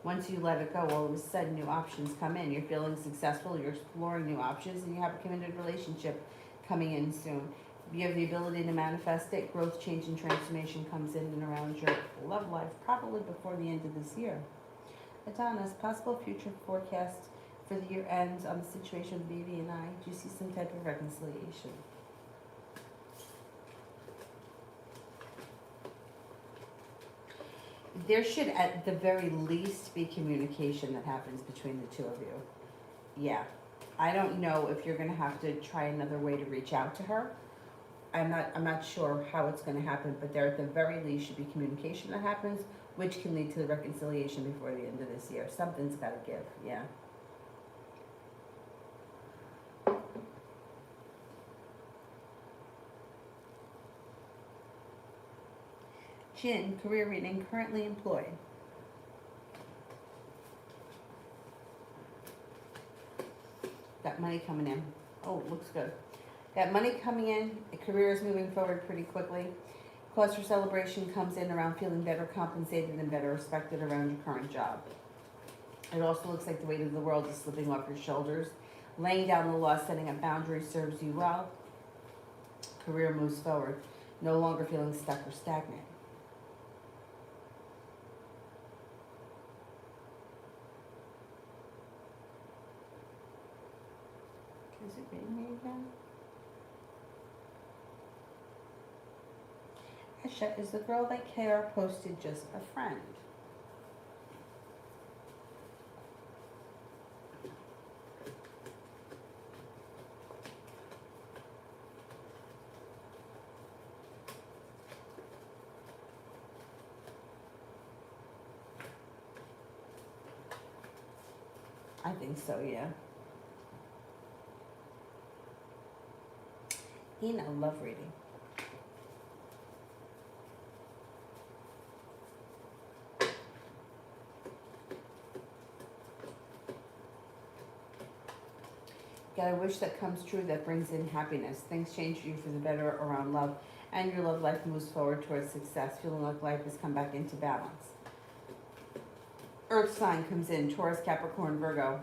once you let it go, all of a sudden new options come in. You're feeling successful, you're exploring new options, and you have a committed relationship coming in soon. You have the ability to manifest it. Growth, change, and transformation comes in and around your love life, probably before the end of this year. Adonis, possible future forecast for the year ends on the situation with baby and I. Do you see some type of reconciliation? There should, at the very least, be communication that happens between the two of you. Yeah. I don't know if you're going to have to try another way to reach out to her. I'm not sure how it's going to happen, but there at the very least should be communication that happens, which can lead to the reconciliation before the end of this year. Something's got to give, yeah. Jin, career reading, currently employed. Got money coming in. Oh, looks good. Got money coming in. The career is moving forward pretty quickly. Cause for celebration comes in around feeling better compensated and better respected around your current job. It also looks like the weight of the world is slipping off your shoulders. Laying down the law, setting up boundaries serves you well. Career moves forward. No longer feeling stuck or stagnant. Is it reading me again? Asha, is the girl that Kara posted just a friend? I think so, yeah. Ina, love reading. Got a wish that comes true that brings in happiness. Things change for you for the better around love, and your love life moves forward towards success. Feeling like life has come back into balance. Earth sign comes in, Taurus, Capricorn, Virgo.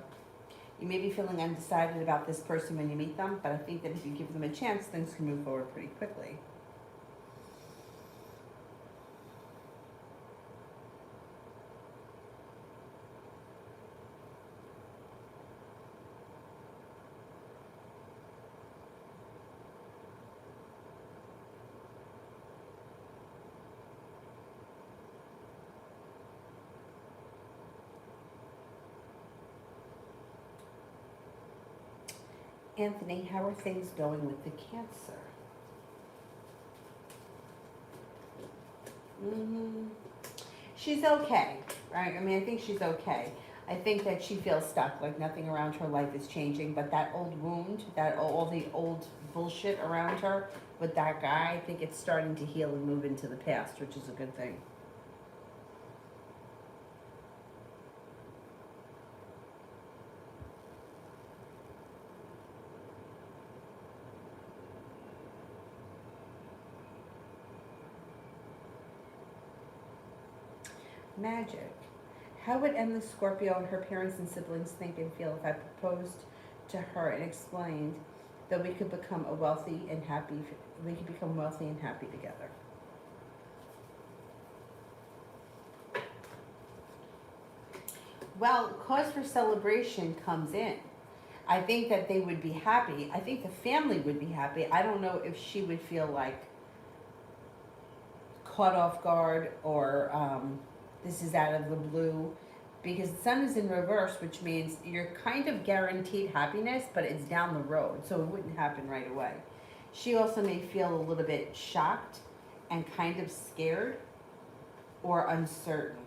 You may be feeling undecided about this person when you meet them, but I think that if you give them a chance, things can move forward pretty quickly. Anthony, how are things going with the Cancer? She's okay, right? I mean, I think she's okay. I think that she feels stuck, like nothing around her life is changing, but that old wound, that all the old bullshit around her with that guy, I think it's starting to heal and move into the past, which is a good thing. Magic. How would endless Scorpio and her parents and siblings think and feel if I proposed to her and explained that we could become wealthy and happy together? Well, cause for celebration comes in. I think that they would be happy. I think the family would be happy. I don't know if she would feel like caught off guard or this is out of the blue, because the sun is in reverse, which means you're kind of guaranteed happiness, but it's down the road, so it wouldn't happen right away. She also may feel a little bit shocked and kind of scared or uncertain.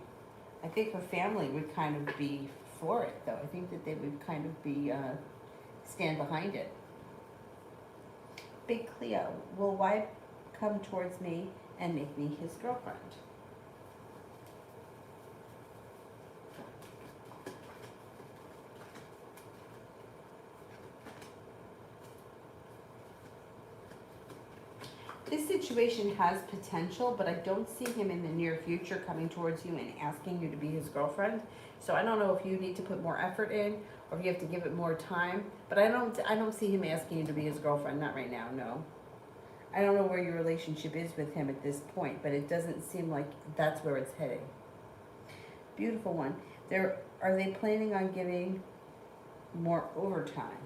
I think her family would kind of be for it, though. I think that they would kind of be stand behind it. Big Cleo, will Wyatt come towards me and make me his girlfriend? This situation has potential, but I don't see him in the near future coming towards you and asking you to be his girlfriend. So I don't know if you need to put more effort in or if you have to give it more time. But I don't see him asking you to be his girlfriend. Not right now, no. I don't know where your relationship is with him at this point, but it doesn't seem like that's where it's heading. Beautiful one. Are they planning on giving more overtime?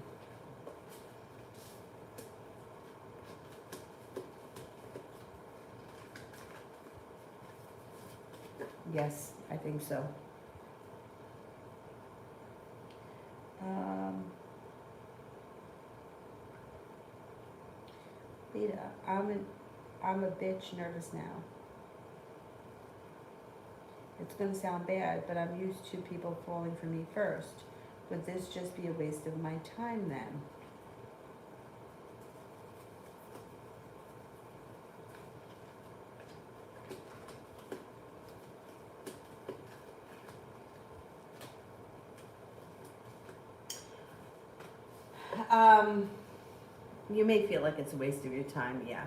Yes, I think so. Lita, I'm a bitch nervous now. It's gonna sound bad, but I'm used to people falling for me first. Would this just be a waste of my time then? You may feel like it's a waste of your time, yeah.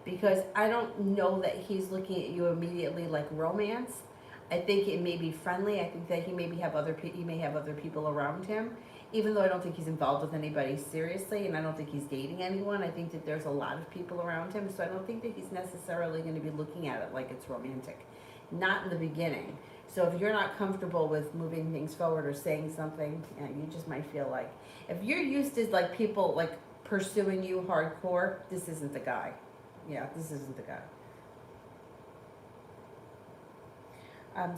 Because I don't know that he's looking at you immediately like romance. I think it may be friendly. I think that he may have other people around him. Even though I don't think he's involved with anybody seriously, and I don't think he's dating anyone. I think that there's a lot of people around him, so I don't think that he's necessarily going to be looking at it like it's romantic. Not in the beginning. So if you're not comfortable with moving things forward or saying something, you just might feel like, if you're used to like people like pursuing you hardcore, this isn't the guy. Yeah, this isn't the guy.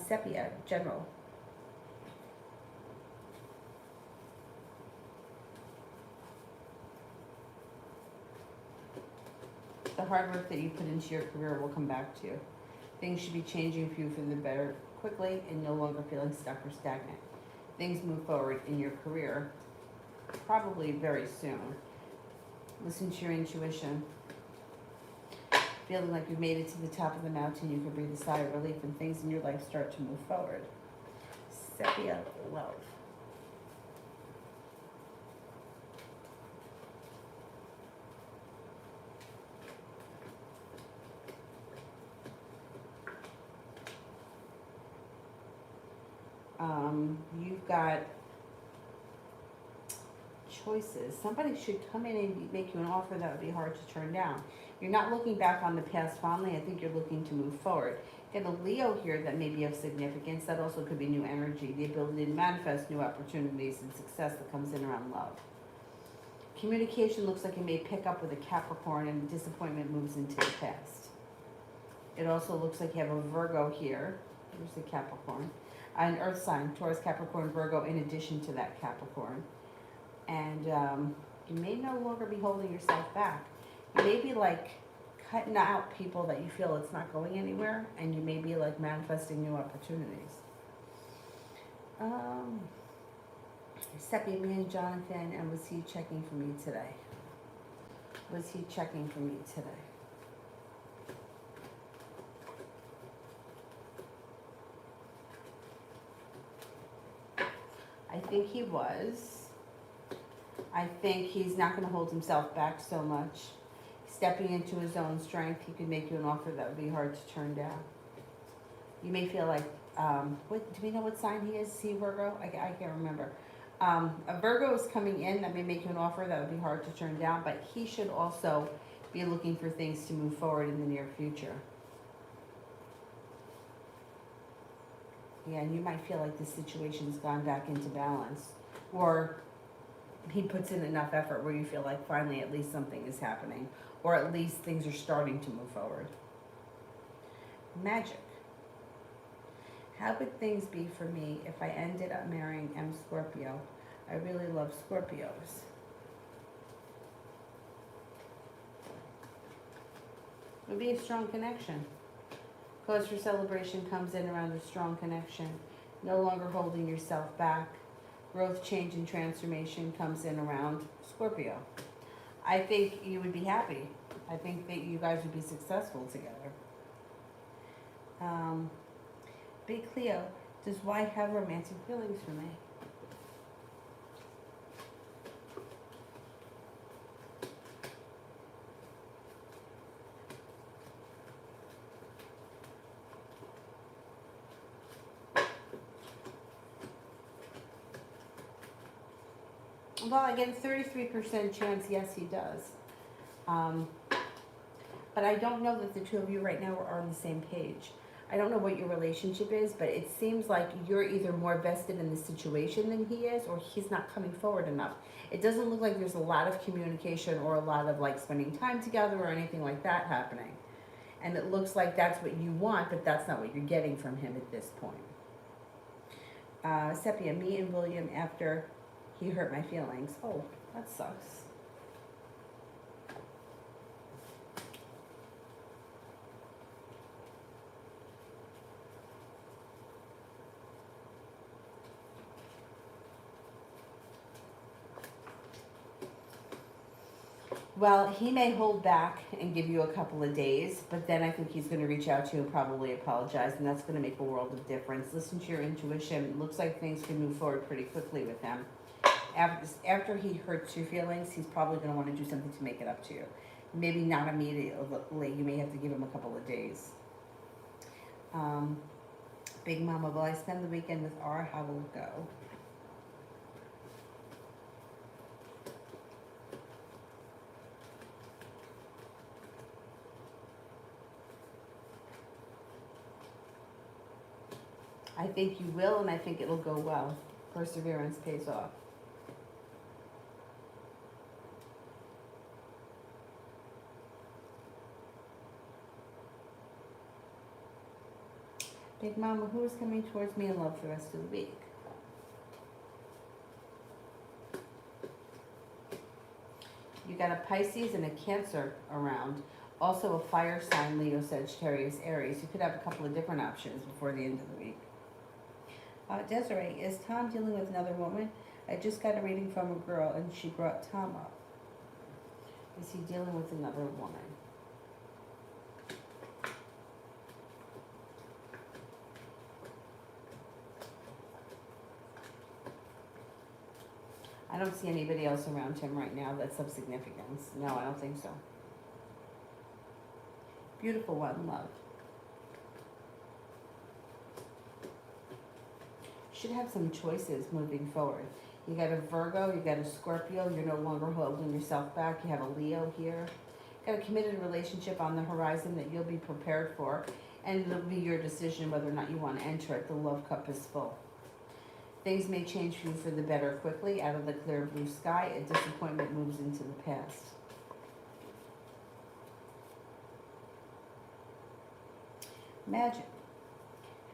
Sepia, general. The hard work that you put into your career will come back to you. Things should be changing for you for the better quickly and no longer feeling stuck or stagnant. Things move forward in your career probably very soon. Listen to your intuition. Feeling like you've made it to the top of the mountain, you can breathe a sigh of relief and things in your life start to move forward. Sepia, love. You've got choices. Somebody should come in and make you an offer that would be hard to turn down. You're not looking back on the past fondly. I think you're looking to move forward. Get a Leo here that may be of significance. That also could be new energy, the ability to manifest new opportunities and success that comes in around love. Communication looks like it may pick up with a Capricorn and disappointment moves into the past. It also looks like you have a Virgo here. Here's the Capricorn. An earth sign, Taurus, Capricorn, Virgo, in addition to that Capricorn. And You may no longer be holding yourself back. You may be like cutting out people that you feel it's not going anywhere, and you may be like manifesting new opportunities. Seppi, me and Jonathan, and was he checking for me today? Was he checking for me today? I think he was. I think he's not going to hold himself back so much. Stepping into his own strength, he could make you an offer that would be hard to turn down. You may feel like, what, do we know what sign he is? Is he Virgo? I can't remember. A Virgo is coming in that may make you an offer that would be hard to turn down, but he should also be looking for things to move forward in the near future. Yeah, and you might feel like the situation's gone back into balance, or he puts in enough effort where you feel like finally at least something is happening, or at least things are starting to move forward. Magic. How would things be for me if I ended up marrying M. Scorpio? I really love Scorpios. It would be a strong connection. Cause for celebration comes in around a strong connection. No longer holding yourself back. Growth, change, and transformation comes in around Scorpio. I think you would be happy. I think that you guys would be successful together. Big Cleo, does Y have romantic feelings for me? Well, I get a 33% chance, yes, he does. But I don't know that the two of you right now are on the same page. I don't know what your relationship is, but it seems like you're either more vested in the situation than he is, or he's not coming forward enough. It doesn't look like there's a lot of communication or a lot of like spending time together or anything like that happening. And it looks like that's what you want, but that's not what you're getting from him at this point. Sepia, me and William after he hurt my feelings. Oh, that sucks. Well, he may hold back and give you a couple of days, but then I think he's going to reach out to you and probably apologize, and that's going to make a world of difference. Listen to your intuition. It looks like things can move forward pretty quickly with him. After he hurts your feelings, he's probably going to want to do something to make it up to you. Maybe not immediately. You may have to give him a couple of days. Big Mama, will I spend the weekend with R? How will it go? I think you will, and I think it'll go well. Perseverance pays off. Big Mama, who is coming towards me in love for the rest of the week? You got a Pisces and a Cancer around. Also a fire sign, Leo, Sagittarius, Aries. You could have a couple of different options before the end of the week. Desiree, is Tom dealing with another woman? I just got a reading from a girl and she brought Tom up. Is he dealing with another woman? I don't see anybody else around him right now that's of significance. No, I don't think so. Beautiful one, love. Should have some choices moving forward. You got a Virgo, you got a Scorpio, you're no longer holding yourself back. You have a Leo here. Got a committed relationship on the horizon that you'll be prepared for, and it'll be your decision whether or not you want to enter it. The love cup is full. Things may change for you for the better quickly. Out of the clear blue sky, a disappointment moves into the past. Magic.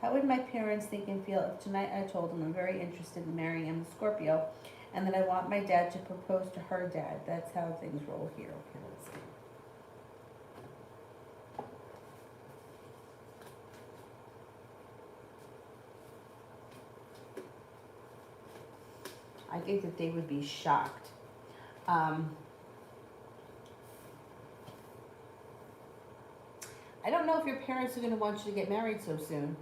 How would my parents think and feel if tonight I told them I'm very interested in marrying a Scorpio And then I want my dad to propose to her dad. That's how things roll here. Okay, let's see. I think that they would be shocked. I don't know if your parents are going to want you to get married so soon.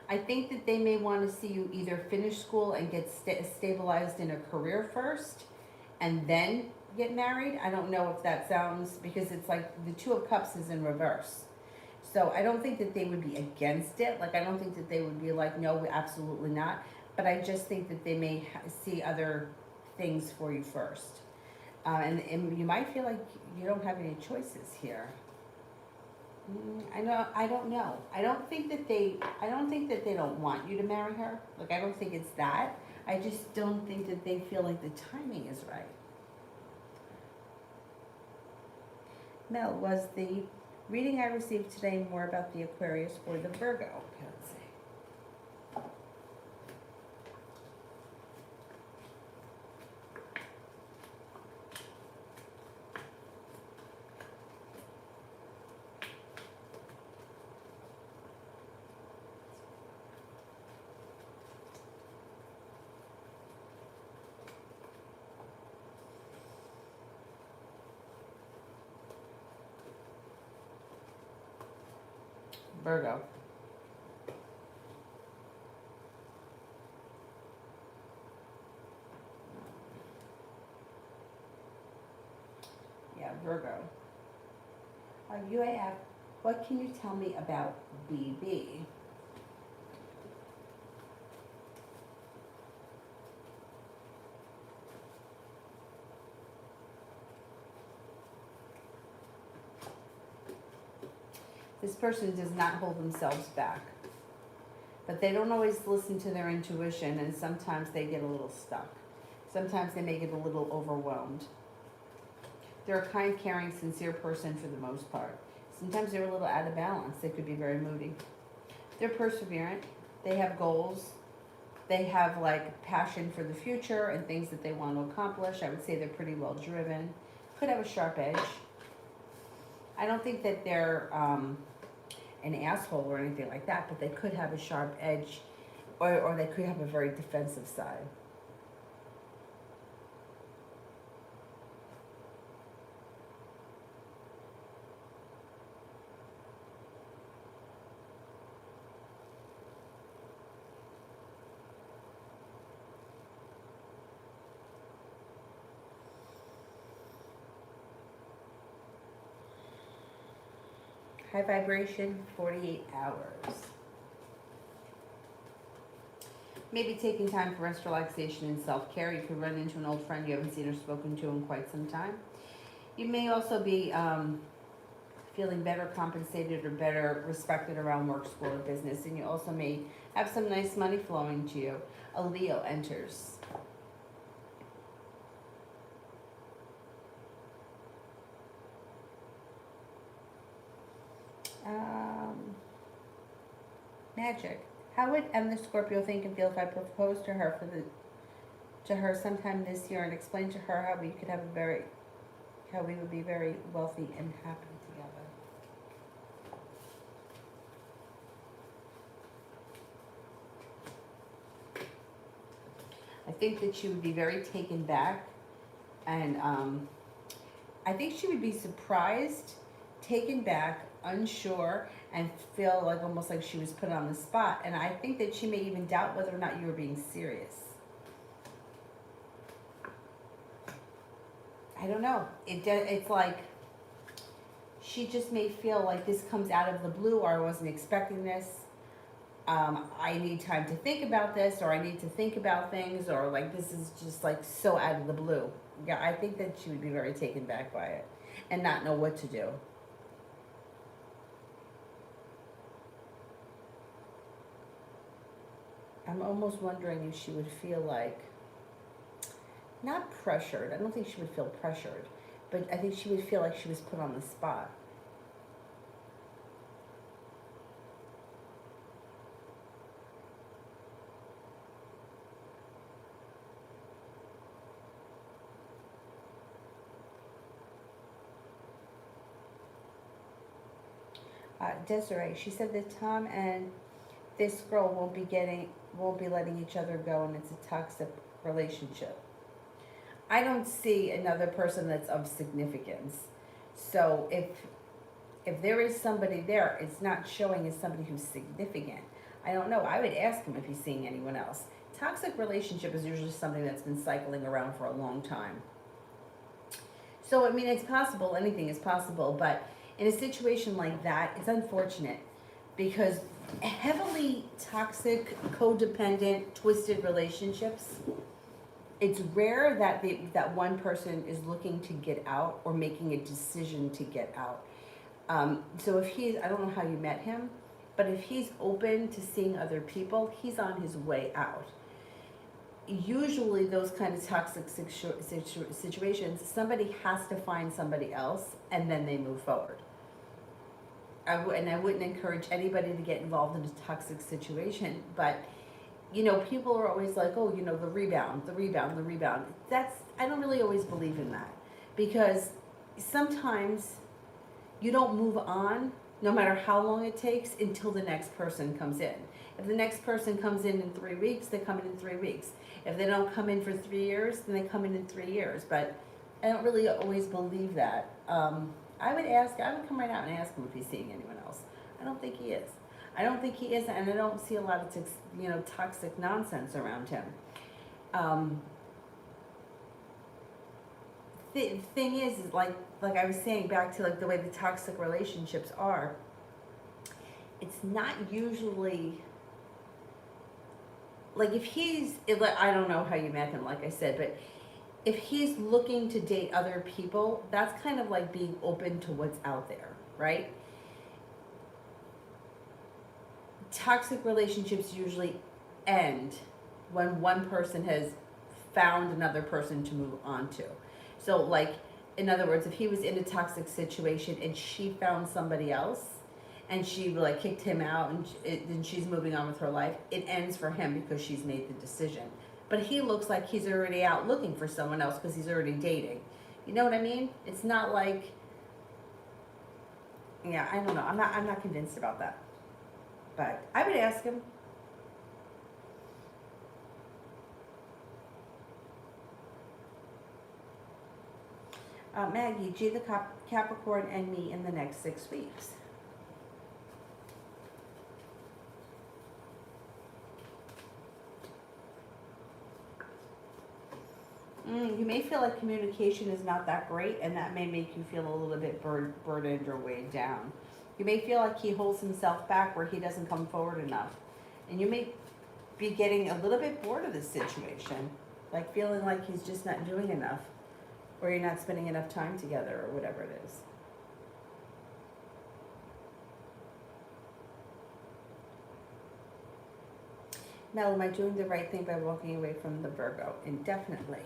I think that they may want to see you either finish school and get stabilized in a career first and then get married. I don't know if that sounds, because it's like the Two of Cups is in reverse. So I don't think that they would be against it. Like, I don't think that they would be like, no, absolutely not. But I just think that they may see other things for you first. And you might feel like you don't have any choices here. I don't know. I don't think that they don't want you to marry her. Like, I don't think it's that. I just don't think that they feel like the timing is right. Mel, was the reading I received today more about the Aquarius or the Virgo? Okay, let's see. Virgo. Yeah, Virgo. UAF, what can you tell me about BB? This person does not hold themselves back, but they don't always listen to their intuition, and sometimes they get a little stuck. Sometimes they may get a little overwhelmed. They're a kind, caring, sincere person for the most part. Sometimes they're a little out of balance. They could be very moody. They're perseverant. They have goals. They have like passion for the future and things that they want to accomplish. I would say they're pretty well driven. Could have a sharp edge. I don't think that they're an asshole or anything like that, but they could have a sharp edge, or they could have a very defensive side. High vibration, 48 hours. Maybe taking time for rest, relaxation, and self-care. You could run into an old friend you haven't seen or spoken to in quite some time. You may also be feeling better compensated or better respected around work, school, or business. And you also may have some nice money flowing to you. A Leo enters. Magic. How would the Scorpio think and feel if I proposed to her sometime this year and explained to her how we would be very wealthy and happy together? I think that she would be very taken back, and I think she would be surprised, taken back, unsure, and feel like almost like she was put on the spot. And I think that she may even doubt whether or not you were being serious. I don't know. It's like she just may feel like this comes out of the blue, or I wasn't expecting this. I need time to think about this, or I need to think about things, or like this is just like so out of the blue. Yeah, I think that she would be very taken back by it and not know what to do. I'm almost wondering if she would feel like, not pressured, I don't think she would feel pressured, but I think she would feel like she was put on the spot. Desiree, she said that Tom and this girl won't be letting each other go, and it's a toxic relationship. I don't see another person that's of significance. So if there is somebody there, it's not showing as somebody who's significant. I don't know. I would ask him if he's seeing anyone else. Toxic relationship is usually something that's been cycling around for a long time. So, I mean, it's possible. Anything is possible. But in a situation like that, it's unfortunate because heavily toxic, codependent, twisted relationships, it's rare that that one person is looking to get out or making a decision to get out. So if I don't know how you met him, but if he's open to seeing other people, he's on his way out. Usually those kind of toxic situations, somebody has to find somebody else and then they move forward. And I wouldn't encourage anybody to get involved in a toxic situation, but people are always like, oh, the rebound. I don't really always believe in that, because sometimes you don't move on, no matter how long it takes, until the next person comes in. If the next person comes in 3 weeks, they come in 3 weeks. If they don't come in for 3 years, then they come in 3 years. But I don't really always believe that. I would come right out and ask him if he's seeing anyone else. I don't think he is. And I don't see a lot of toxic nonsense around him. The thing is like I was saying, back to like the way the toxic relationships are, it's not usually like I don't know how you met him, like I said, but if he's looking to date other people, that's kind of like being open to what's out there, right? Toxic relationships usually end when one person has found another person to move on to. So like, in other words, if he was in a toxic situation and she found somebody else and she like kicked him out and she's moving on with her life, it ends for him because she's made the decision. But he looks like he's already out looking for someone else because he's already dating. You know what I mean? It's not like, yeah, I don't know. I'm not convinced about that. But I would ask him. Maggie, G the Capricorn and me in the next 6 weeks. You may feel like communication is not that great, and that may make you feel a little bit burdened or weighed down. You may feel like he holds himself back where he doesn't come forward enough. And you may be getting a little bit bored of this situation, like feeling like he's just not doing enough, or you're not spending enough time together, or whatever it is. Mel, am I doing the right thing by walking away from the Virgo? Indefinitely.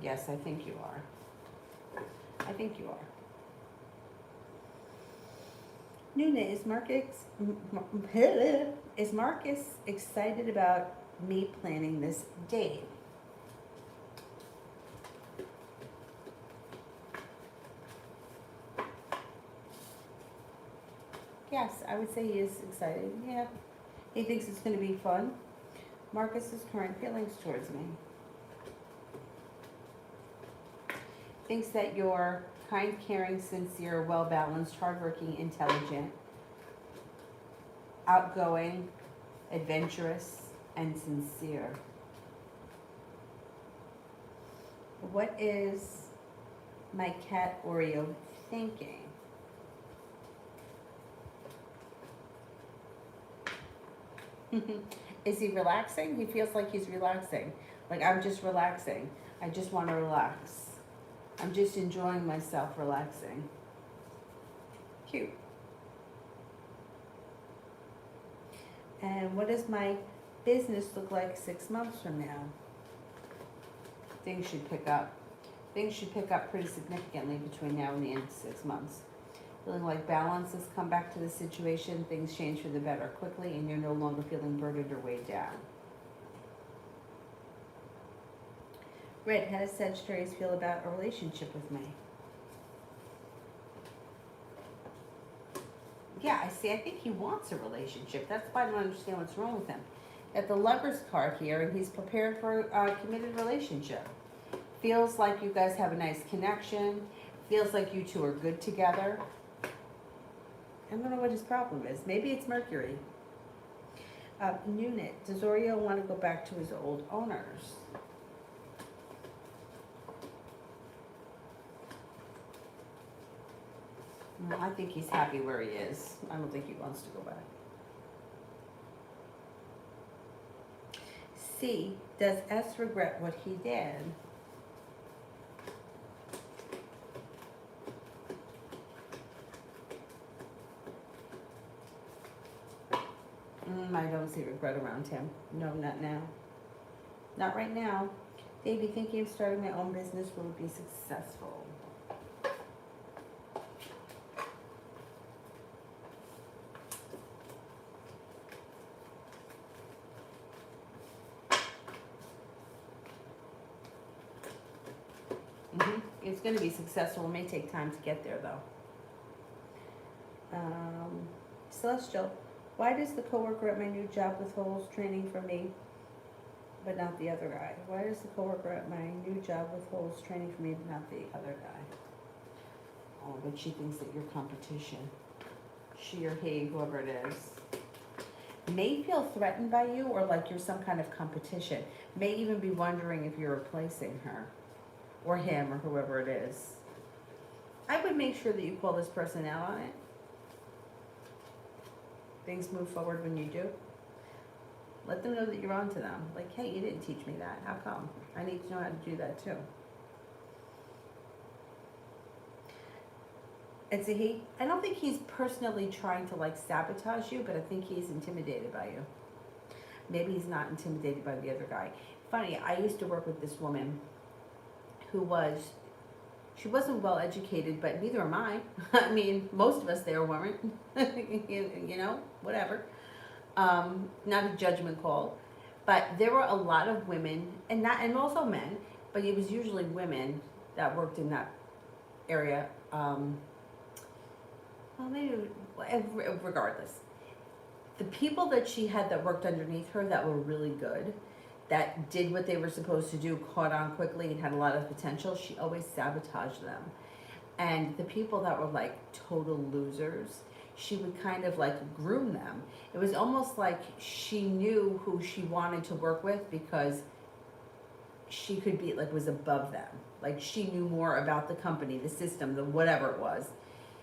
Yes, I think you are. I think you are. Nuna, is Marcus excited about me planning this date? Yes, I would say he is excited. Yeah, he thinks it's going to be fun. Marcus's current feelings towards me. Thinks that you're kind, caring, sincere, well-balanced, hardworking, intelligent, outgoing, adventurous, and sincere. What is my cat Oreo thinking? Is he relaxing? He feels like he's relaxing. Like, I'm just relaxing. I just want to relax. I'm just enjoying myself relaxing. Cute. And what does my business look like 6 months from now? Things should pick up. Things should pick up pretty significantly between now and the end of 6 months. Feeling like balance has come back to the situation, things change for the better quickly, and you're no longer feeling burdened or weighed down. Red, how does Sagittarius feel about a relationship with me? Yeah, I see. I think he wants a relationship. That's why I don't understand what's wrong with him. At the Lover's card here, and he's prepared for a committed relationship. Feels like you guys have a nice connection. Feels like you two are good together. I don't know what his problem is. Maybe it's Mercury. Unit, does Oreo want to go back to his old owners? I think he's happy where he is. I don't think he wants to go back. C, does S regret what he did? I don't see regret around him. No, not now. Not right now. Davey, thinking of starting my own business, will it be successful? It's going to be successful. It may take time to get there, though. Celestial, why does the coworker at my new job withhold training from me, but not the other guy? Why does the coworker at my new job withhold training from me, but not the other guy? Oh, but she thinks that you're competition. She or he, whoever it is, may feel threatened by you, or like you're some kind of competition. May even be wondering if you're replacing her or him or whoever it is. I would make sure that you call this person out on it. Things move forward when you do. Let them know that you're on to them. Like, hey, you didn't teach me that. How come? I need to know how to do that too. It's a he. I don't think he's personally trying to like sabotage you, but I think he's intimidated by you. Maybe he's not intimidated by the other guy. Funny, I used to work with this woman who she wasn't well educated, but neither am I. I mean, most of us there weren't. you know, whatever. Not a judgment call, but there were a lot of women, and also men, but it was usually women that worked in that area. Well, maybe regardless, the people that she had that worked underneath her that were really good, that did what they were supposed to do, caught on quickly and had a lot of potential, she always sabotaged them. And the people that were like total losers, she would kind of like groom them. It was almost like she knew who she wanted to work with because she could be like, was above them. Like she knew more about the company, the system, the whatever it was.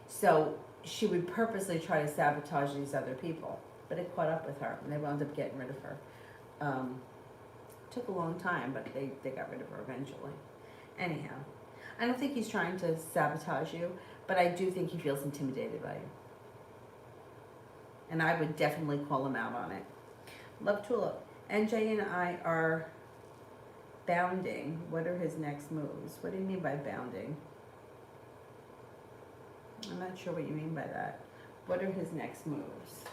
So she would purposely try to sabotage these other people, but it caught up with her and they wound up getting rid of her. Took a long time, but they got rid of her eventually. Anyhow, I don't think he's trying to sabotage you, but I do think he feels intimidated by you. And I would definitely call him out on it. Love Tulip. NJ and I are bounding. What are his next moves? What do you mean by bounding? I'm not sure what you mean by that. What are his next moves?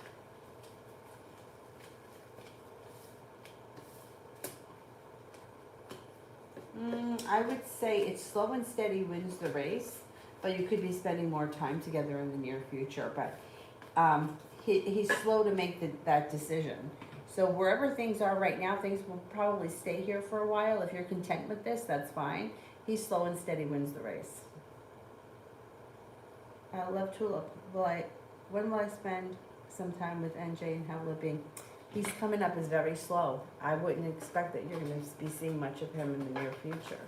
I would say it's slow and steady wins the race, but you could be spending more time together in the near future. But he's slow to make that decision. So wherever things are right now, things will probably stay here for a while. If you're content with this, that's fine. He's slow and steady wins the race. I love Tulip. When will I spend some time with NJ and how will it be? He's coming up as very slow. I wouldn't expect that you're going to be seeing much of him in the near future.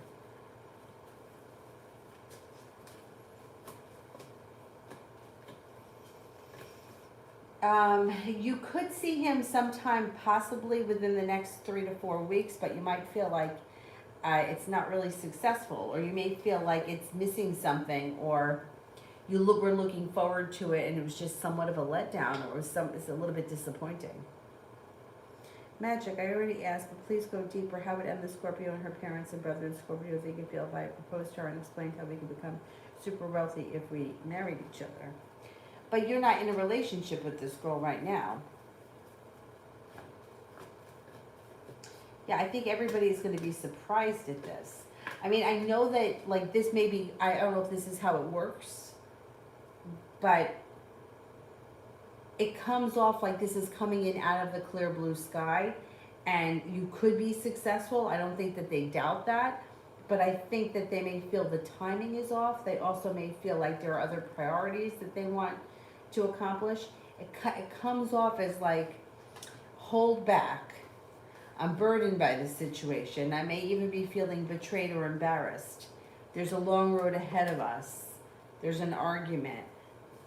You could see him sometime possibly within the next 3 to 4 weeks, but you might feel like it's not really successful, or you may feel like it's missing something, or we're looking forward to it and it was just somewhat of a letdown, or it's a little bit disappointing. Magic, I already asked, but please go deeper. How would end the Scorpio and her parents and brother in Scorpio think and feel if I proposed to her and explained how we could become super wealthy if we married each other? But you're not in a relationship with this girl right now. Yeah, I think everybody is going to be surprised at this. I mean, I know that, like, this may be, I don't know if this is how it works, but it comes off like this is coming in out of the clear blue sky, and you could be successful. I don't think that they doubt that, but I think that they may feel the timing is off. They also may feel like there are other priorities that they want to accomplish. It comes off as like, hold back. I'm burdened by the situation. I may even be feeling betrayed or embarrassed. There's a long road ahead of us. There's an argument.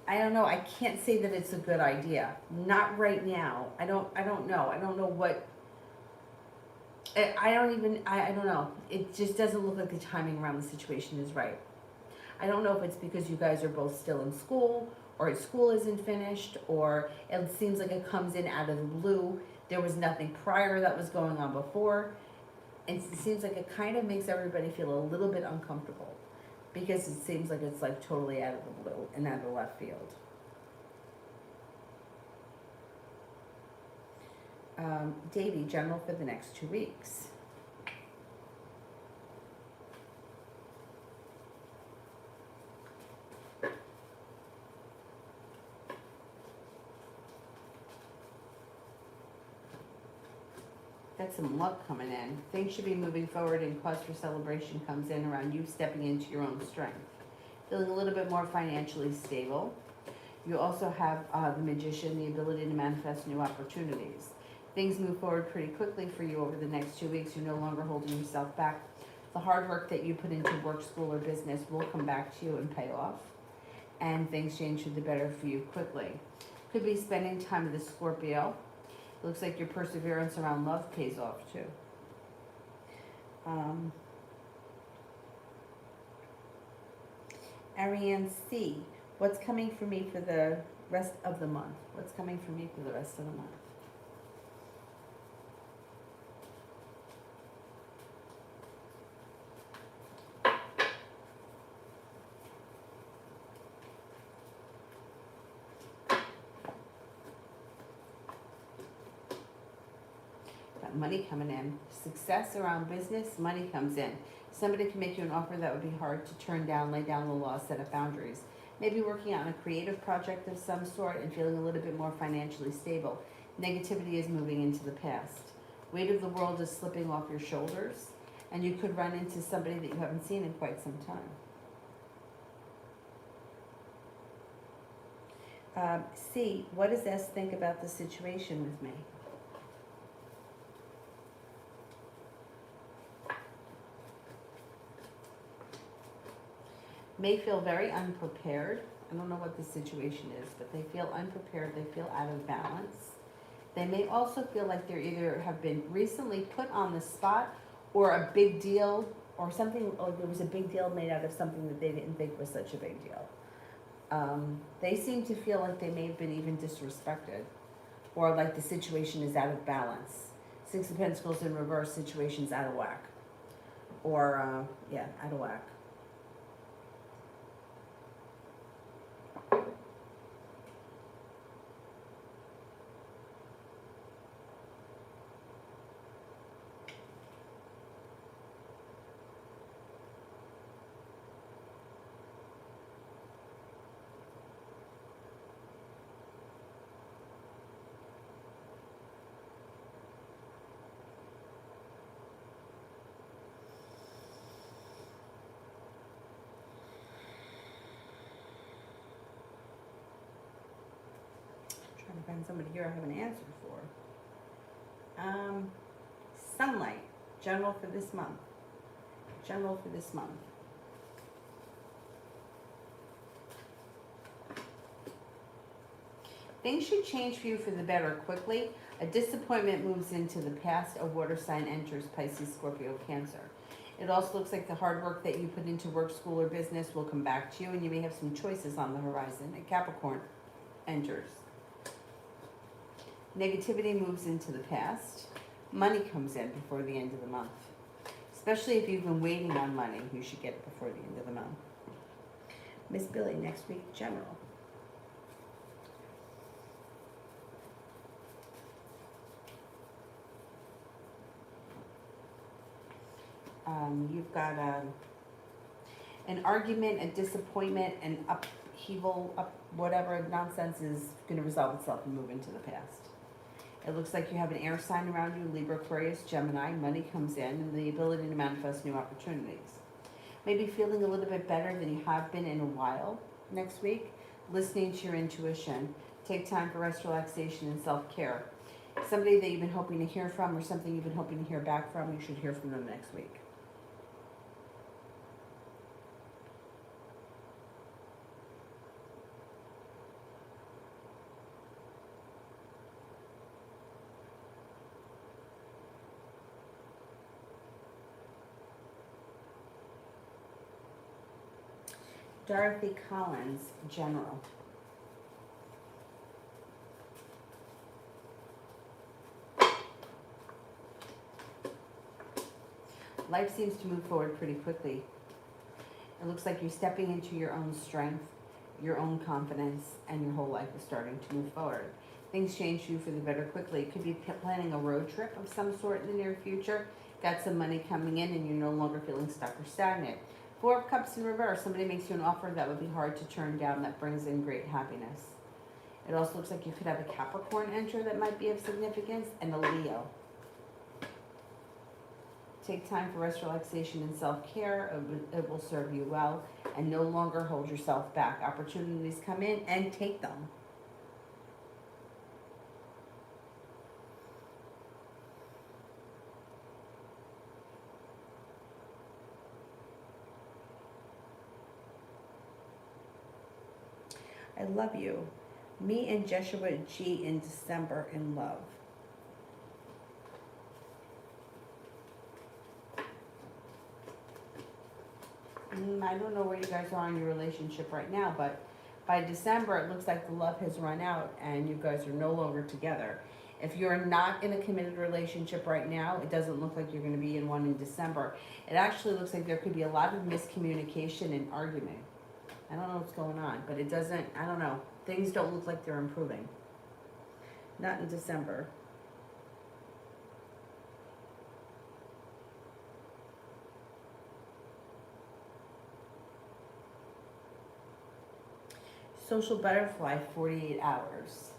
I don't know. I can't say that it's a good idea. Not right now. I don't know. I don't know what. I don't know. It just doesn't look like the timing around the situation is right. I don't know if it's because you guys are both still in school, or school isn't finished, or it seems like it comes in out of the blue. There was nothing prior that was going on before. And it seems like it kind of makes everybody feel a little bit uncomfortable, because it seems like it's like totally out of the blue and out of left field. Davey, general for the next 2 weeks. Got some luck coming in. Things should be moving forward, and cause for celebration comes in around you stepping into your own strength. Feeling a little bit more financially stable. You also have the Magician, the ability to manifest new opportunities. Things move forward pretty quickly for you over the next 2 weeks. You're no longer holding yourself back. The hard work that you put into work, school, or business will come back to you and pay off. And things change for the better for you quickly. Could be spending time with a Scorpio. Looks like your perseverance around love pays off too. Ariane C. What's coming for me for the rest of the month? What's coming for me for the rest of the month? Money coming in. Success around business, money comes in. Somebody can make you an offer that would be hard to turn down, lay down the law, set up boundaries. Maybe working on a creative project of some sort and feeling a little bit more financially stable. Negativity is moving into the past. Weight of the world is slipping off your shoulders, and you could run into somebody that you haven't seen in quite some time. C, what does S think about the situation with me? May feel very unprepared. I don't know what the situation is, but they feel unprepared. They feel out of balance. They may also feel like they either have been recently put on the spot, or a big deal, or something, or there was a big deal made out of something that they didn't think was such a big deal. They seem to feel like they may have been even disrespected, or like the situation is out of balance. Six of Pentacles in reverse, situation's out of whack. Or, out of whack. Trying to find somebody here I have an answer for. Sunlight, general for this month. General for this month. Things should change for you for the better quickly. A disappointment moves into the past. A water sign enters, Pisces, Scorpio, Cancer. It also looks like the hard work that you put into work, school, or business will come back to you, and you may have some choices on the horizon. A Capricorn enters. Negativity moves into the past. Money comes in before the end of the month. Especially if you've been waiting on money, you should get it before the end of the month. Miss Billy, next week, general. You've got an argument, a disappointment, an upheaval, whatever nonsense is going to resolve itself and move into the past. It looks like you have an air sign around you, Libra, Aquarius, Gemini. Money comes in and the ability to manifest new opportunities. Maybe feeling a little bit better than you have been in a while next week. Listening to your intuition. Take time for rest, relaxation, and self-care. Somebody that you've been hoping to hear from or something you've been hoping to hear back from, you should hear from them next week. Dorothy Collins, General. Life seems to move forward pretty quickly. It looks like you're stepping into your own strength, your own confidence, and your whole life is starting to move forward. Things change for you for the better quickly. It could be planning a road trip of some sort in the near future. Got some money coming in and you're no longer feeling stuck or stagnant. Four of Cups in reverse. Somebody makes you an offer that would be hard to turn down that brings in great happiness. It also looks like you could have a Capricorn enter that might be of significance and a Leo. Take time for rest, relaxation, and self-care. It will serve you well. And no longer hold yourself back. Opportunities come in and take them. I love you. Me and Joshua G in December in love. I don't know where you guys are in your relationship right now, but by December, it looks like the love has run out and you guys are no longer together. If you're not in a committed relationship right now, it doesn't look like you're going to be in one in December. It actually looks like there could be a lot of miscommunication and argument. I don't know what's going on, but it doesn't, I don't know. Things don't look like they're improving. Not in December. Social butterfly, 48 hours.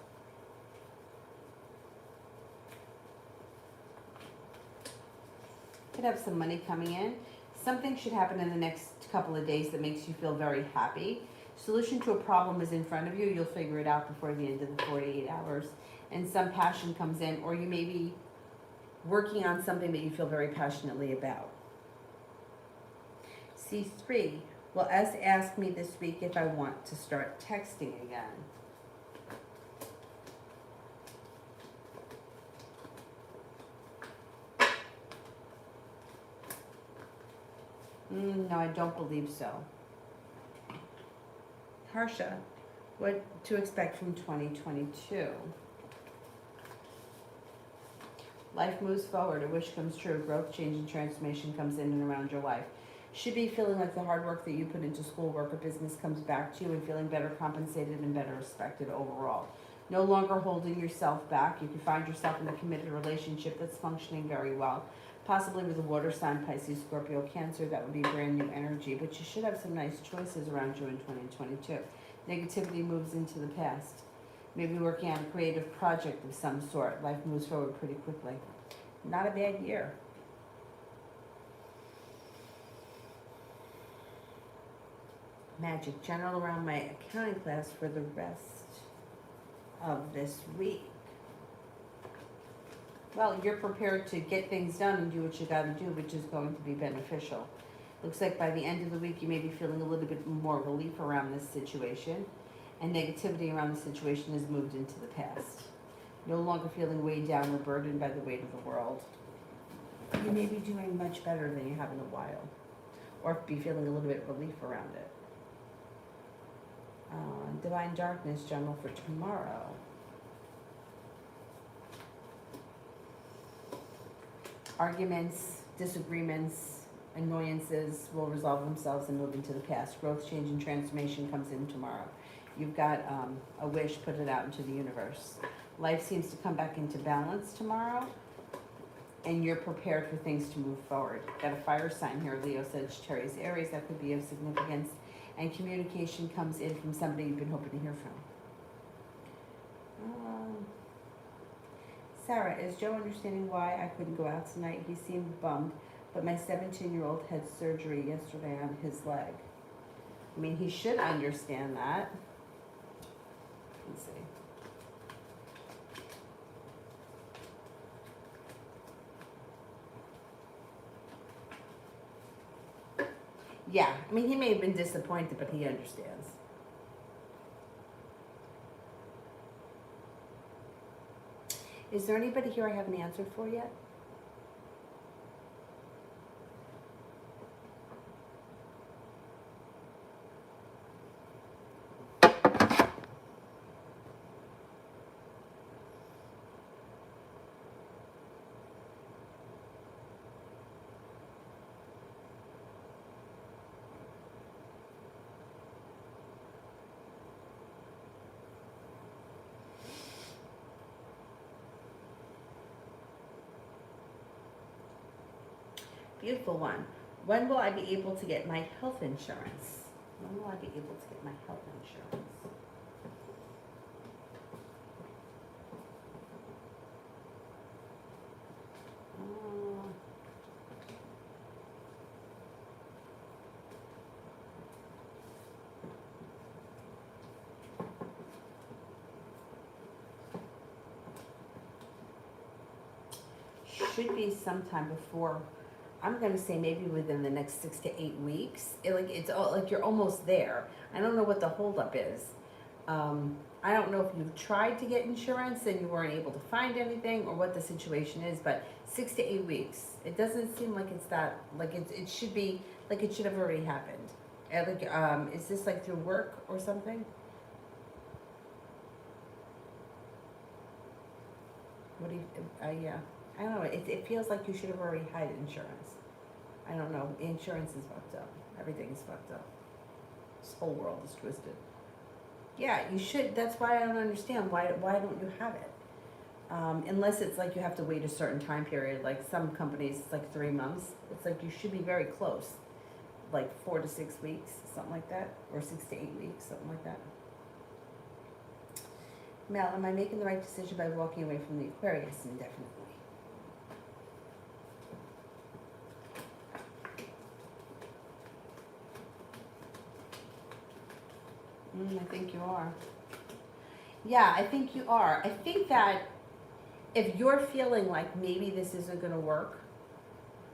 Could have some money coming in. Something should happen in the next couple of days that makes you feel very happy. Solution to a problem is in front of you. You'll figure it out before the end of the 48 hours. And some passion comes in, or you may be working on something that you feel very passionately about. C3. Well, S asked me this week if I want to start texting again. No, I don't believe so. Harsha, what to expect from 2022? Life moves forward. A wish comes true. Growth, change, and transformation comes in and around your life. Should be feeling like the hard work that you put into school, work, or business comes back to you and feeling better compensated and better respected overall. No longer holding yourself back. You can find yourself in a committed relationship that's functioning very well. Possibly with a water sign, Pisces, Scorpio, Cancer. That would be brand new energy. But you should have some nice choices around you in 2022. Negativity moves into the past. Maybe working on a creative project of some sort. Life moves forward pretty quickly. Not a bad year. Magic General around my accounting class for the rest of this week. Well, you're prepared to get things done and do what you got to do, which is going to be beneficial. Looks like by the end of the week, you may be feeling a little bit more relief around this situation, and negativity around the situation has moved into the past. No longer feeling weighed down or burdened by the weight of the world. You may be doing much better than you have in a while, or be feeling a little bit relief around it. Divine Darkness General for tomorrow. Arguments, disagreements, annoyances will resolve themselves and move into the past. Growth, change, and transformation comes in tomorrow. You've got a wish, put it out into the universe. Life seems to come back into balance tomorrow. and you're prepared for things to move forward. Got a fire sign here, Leo, Sagittarius, Aries, that could be of significance. And communication comes in from somebody you've been hoping to hear from. Sarah, is Joe understanding why I couldn't go out tonight? He seemed bummed, but my 17-year-old had surgery yesterday on his leg. I mean, he should understand that. Let's see. Yeah, I mean, he may have been disappointed, but he understands. Is there anybody here I haven't answered for yet? Beautiful one. When will I be able to get my health insurance? When will I be able to get my health insurance? Should be sometime before. I'm gonna say maybe within the next 6 to 8 weeks. It's all, like you're almost there. I don't know what the holdup is. I don't know if you've tried to get insurance and you weren't able to find anything, or what the situation is. But 6 to 8 weeks. It doesn't seem like it's that. Like it should be. Like it should have already happened. Is this like through work or something? What do you? Yeah. I don't know. It feels like you should have already had insurance. I don't know. Insurance is fucked up. Everything is fucked up. This whole world is twisted. Yeah, you should. That's why I don't understand. Why don't you have it? Unless it's like you have to wait a certain time period. Like some companies, it's like 3 months. It's like you should be very close. Like 4 to 6 weeks, something like that. Or 6 to 8 weeks, something like that. Mel, am I making the right decision by walking away from the Aquarius indefinitely? I think you are. Yeah, I think you are. I think that if you're feeling like maybe this isn't going to work,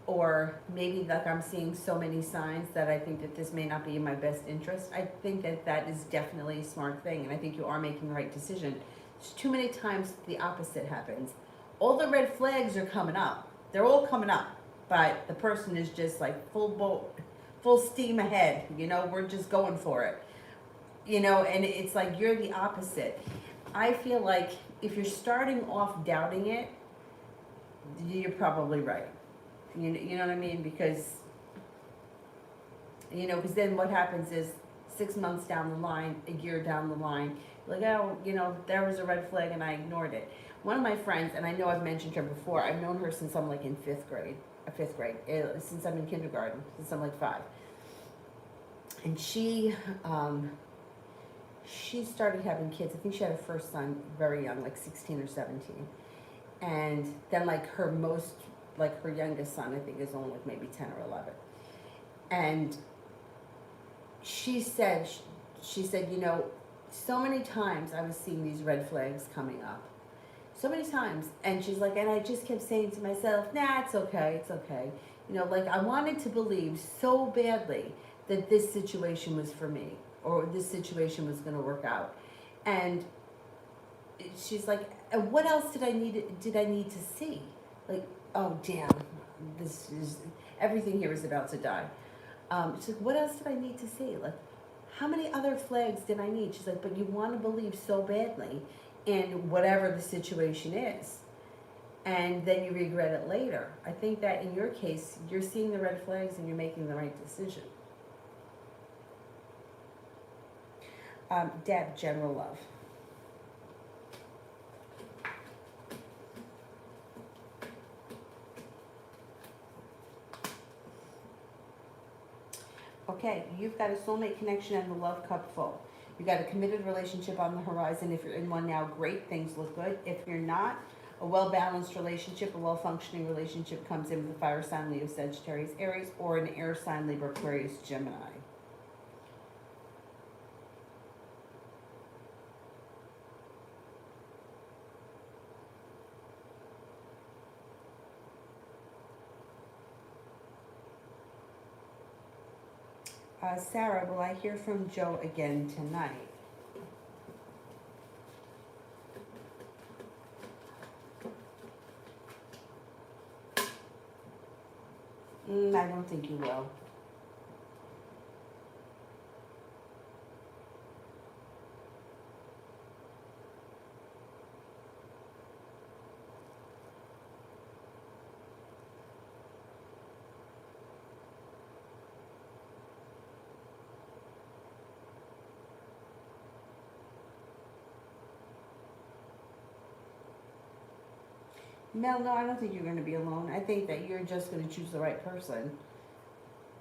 or maybe like I'm seeing so many signs that I think that this may not be in my best interest, I think that that is definitely a smart thing, and I think you are making the right decision. There's too many times the opposite happens. All the red flags are coming up. They're all coming up, but the person is just like full steam ahead. You know, we're just going for it. You know, and it's like you're the opposite. I feel like if you're starting off doubting it, you're probably right. You know what I mean? Because then what happens is 6 months down the line, a year down the line, like, oh, there was a red flag and I ignored it. One of my friends, and I know I've mentioned her before, I've known her since I'm like in fifth grade, since I'm in kindergarten, since I'm like 5. And she started having kids. I think she had her first son very young, like 16 or 17. And then like her youngest son, I think, is only like maybe 10 or 11. And she said, so many times I was seeing these red flags coming up. So many times. And she's like, and I just kept saying to myself, nah, it's okay, it's okay. Like I wanted to believe so badly that this situation was for me, or this situation was going to work out. And she's like, what else did I need to see? Like, oh damn, everything here is about to die. She's like, what else did I need to see? Like, how many other flags did I need? She's like, but you want to believe so badly in whatever the situation is, and then you regret it later. I think that in your case, you're seeing the red flags and you're making the right decision. Deb, general love. okay, you've got a soulmate connection and the love cup full. You've got a committed relationship on the horizon. If you're in one now, great, things look good. If you're not, a well-balanced relationship, a well-functioning relationship comes in with a fire sign, Leo, Sagittarius, Aries, or an air sign, Libra, Aquarius, Gemini. Sarah, will I hear from Joe again tonight? I don't think you will. Mel, no, I don't think you're going to be alone. I think that you're just going to choose the right person.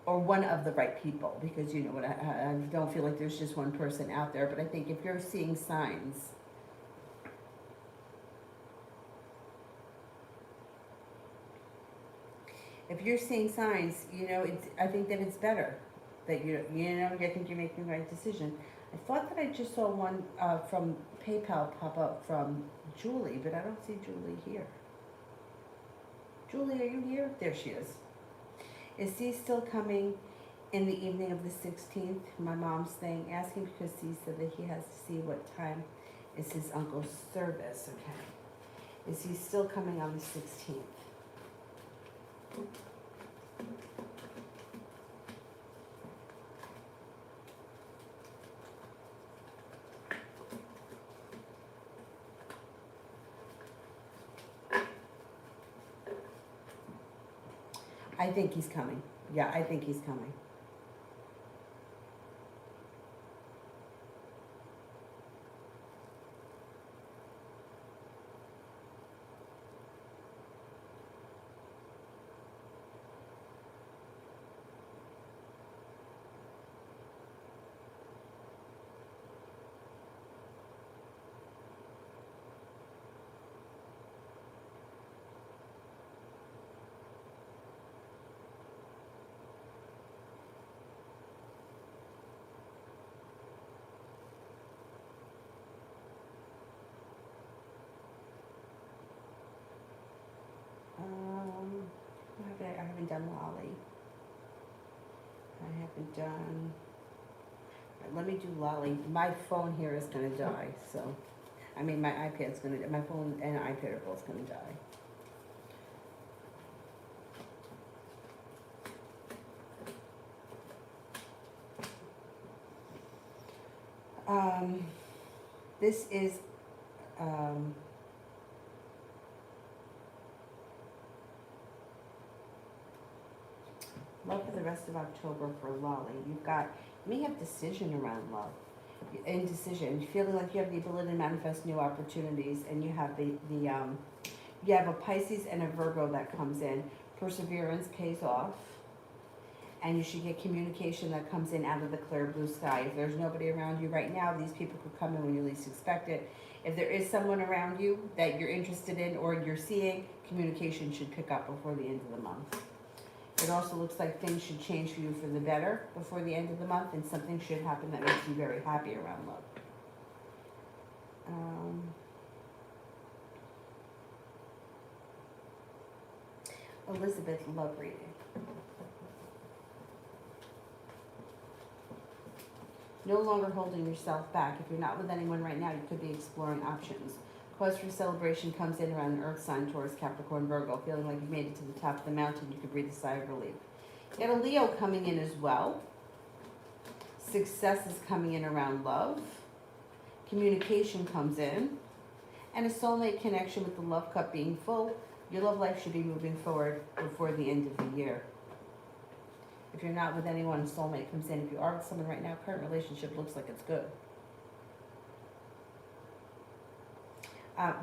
Or one of the right people. Because you know what, I don't feel like there's just one person out there. But I think if you're seeing signs, you know, I think that it's better that I think you're making the right decision. I thought that I just saw one from PayPal pop up from Julie, but I don't see Julie here. Julie, are you here? There she is. Is he still coming in the evening of the 16th? My mom's thing, asking because he said that he has to see what time is his uncle's service. Okay. Is he still coming on the 16th? I think he's coming. Yeah, I think he's coming. I haven't done Lolly. I haven't done. Let me do Lolly. My phone here is going to die, so. I mean, my iPad's going to. My phone and iPad are both going to die. This is. Love for the rest of October for Lolly. You may have decision around love. Indecision, feeling like you have the ability to manifest new opportunities, and you have you have a Pisces and a Virgo that comes in. Perseverance pays off, and you should get communication that comes in out of the clear blue sky. If there's nobody around you right now, these people could come in when you least expect it. If there is someone around you that you're interested in or you're seeing, communication should pick up before the end of the month. It also looks like things should change for you for the better before the end of the month, and something should happen that makes you very happy around love. Elizabeth, love reading. No longer holding yourself back. If you're not with anyone right now, you could be exploring options. Cause for celebration comes in around an earth sign, Taurus, Capricorn, Virgo. Feeling like you've made it to the top of the mountain, you could breathe a sigh of relief. You got a Leo coming in as well. Success is coming in around love. Communication comes in. And a soulmate connection with the love cup being full. Your love life should be moving forward before the end of the year. If you're not with anyone, soulmate comes in. If you are with someone right now, current relationship looks like it's good.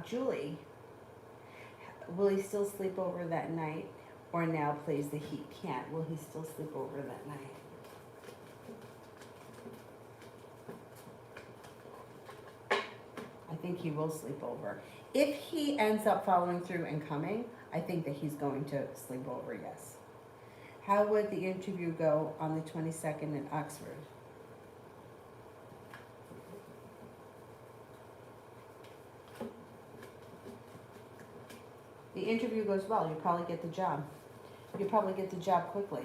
Julie, will he still sleep over that night, or now plays the heat? Can't. Will he still sleep over that night? think he will sleep over. If he ends up following through and coming, I think that he's going to sleep over, yes. How would the interview go on the 22nd in Oxford? The interview goes well. You'll probably get the job. You'll probably get the job quickly.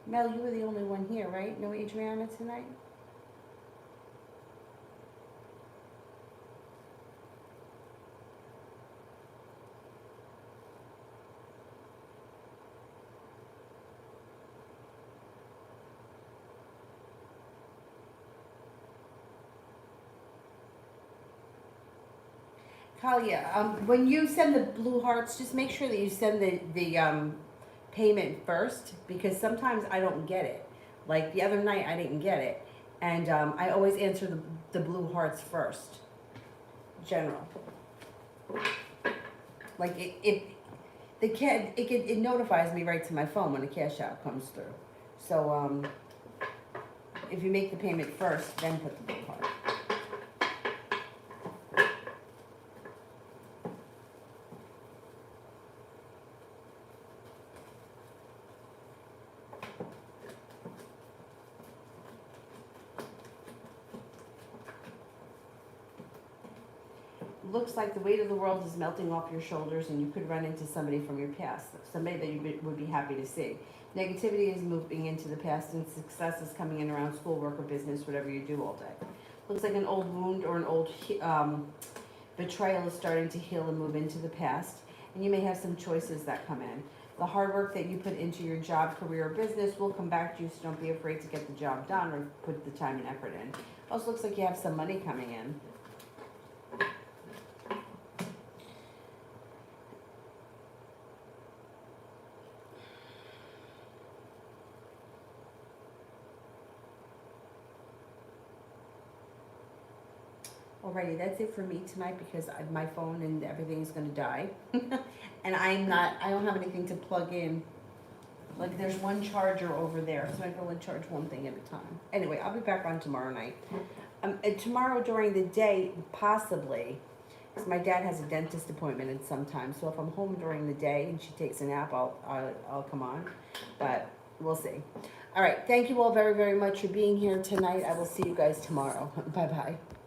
Mel, you were the only one here, right? No Adriana tonight? Kalia, when you send the blue hearts, just make sure that you send the payment first, because sometimes I don't get it. Like the other night, I didn't get it, and I always answer the blue hearts first. General. Like it notifies me right to my phone when a cash out comes through. So if you make the payment first, then put the blue heart. Looks like the weight of the world is melting off your shoulders, and you could run into somebody from your past, somebody that you would be happy to see. Negativity is moving into the past, and success is coming in around schoolwork or business, whatever you do all day. Looks like an old wound or an old betrayal is starting to heal and move into the past, and you may have some choices that come in. The hard work that you put into your job, career, or business will come back to you, so don't be afraid to get the job done or put the time and effort in. Also looks like you have some money coming in. Alrighty, that's it for me tonight, because my phone and everything is gonna die. And I don't have anything to plug in. Like there's one charger over there, so I can only charge one thing at a time. Anyway, I'll be back on tomorrow night. And tomorrow during the day, possibly, because my dad has a dentist appointment at some time. So if I'm home during the day and she takes a nap, I'll come on. But we'll see. All right, thank you all very, very much for being here tonight. I will see you guys tomorrow. Bye-bye.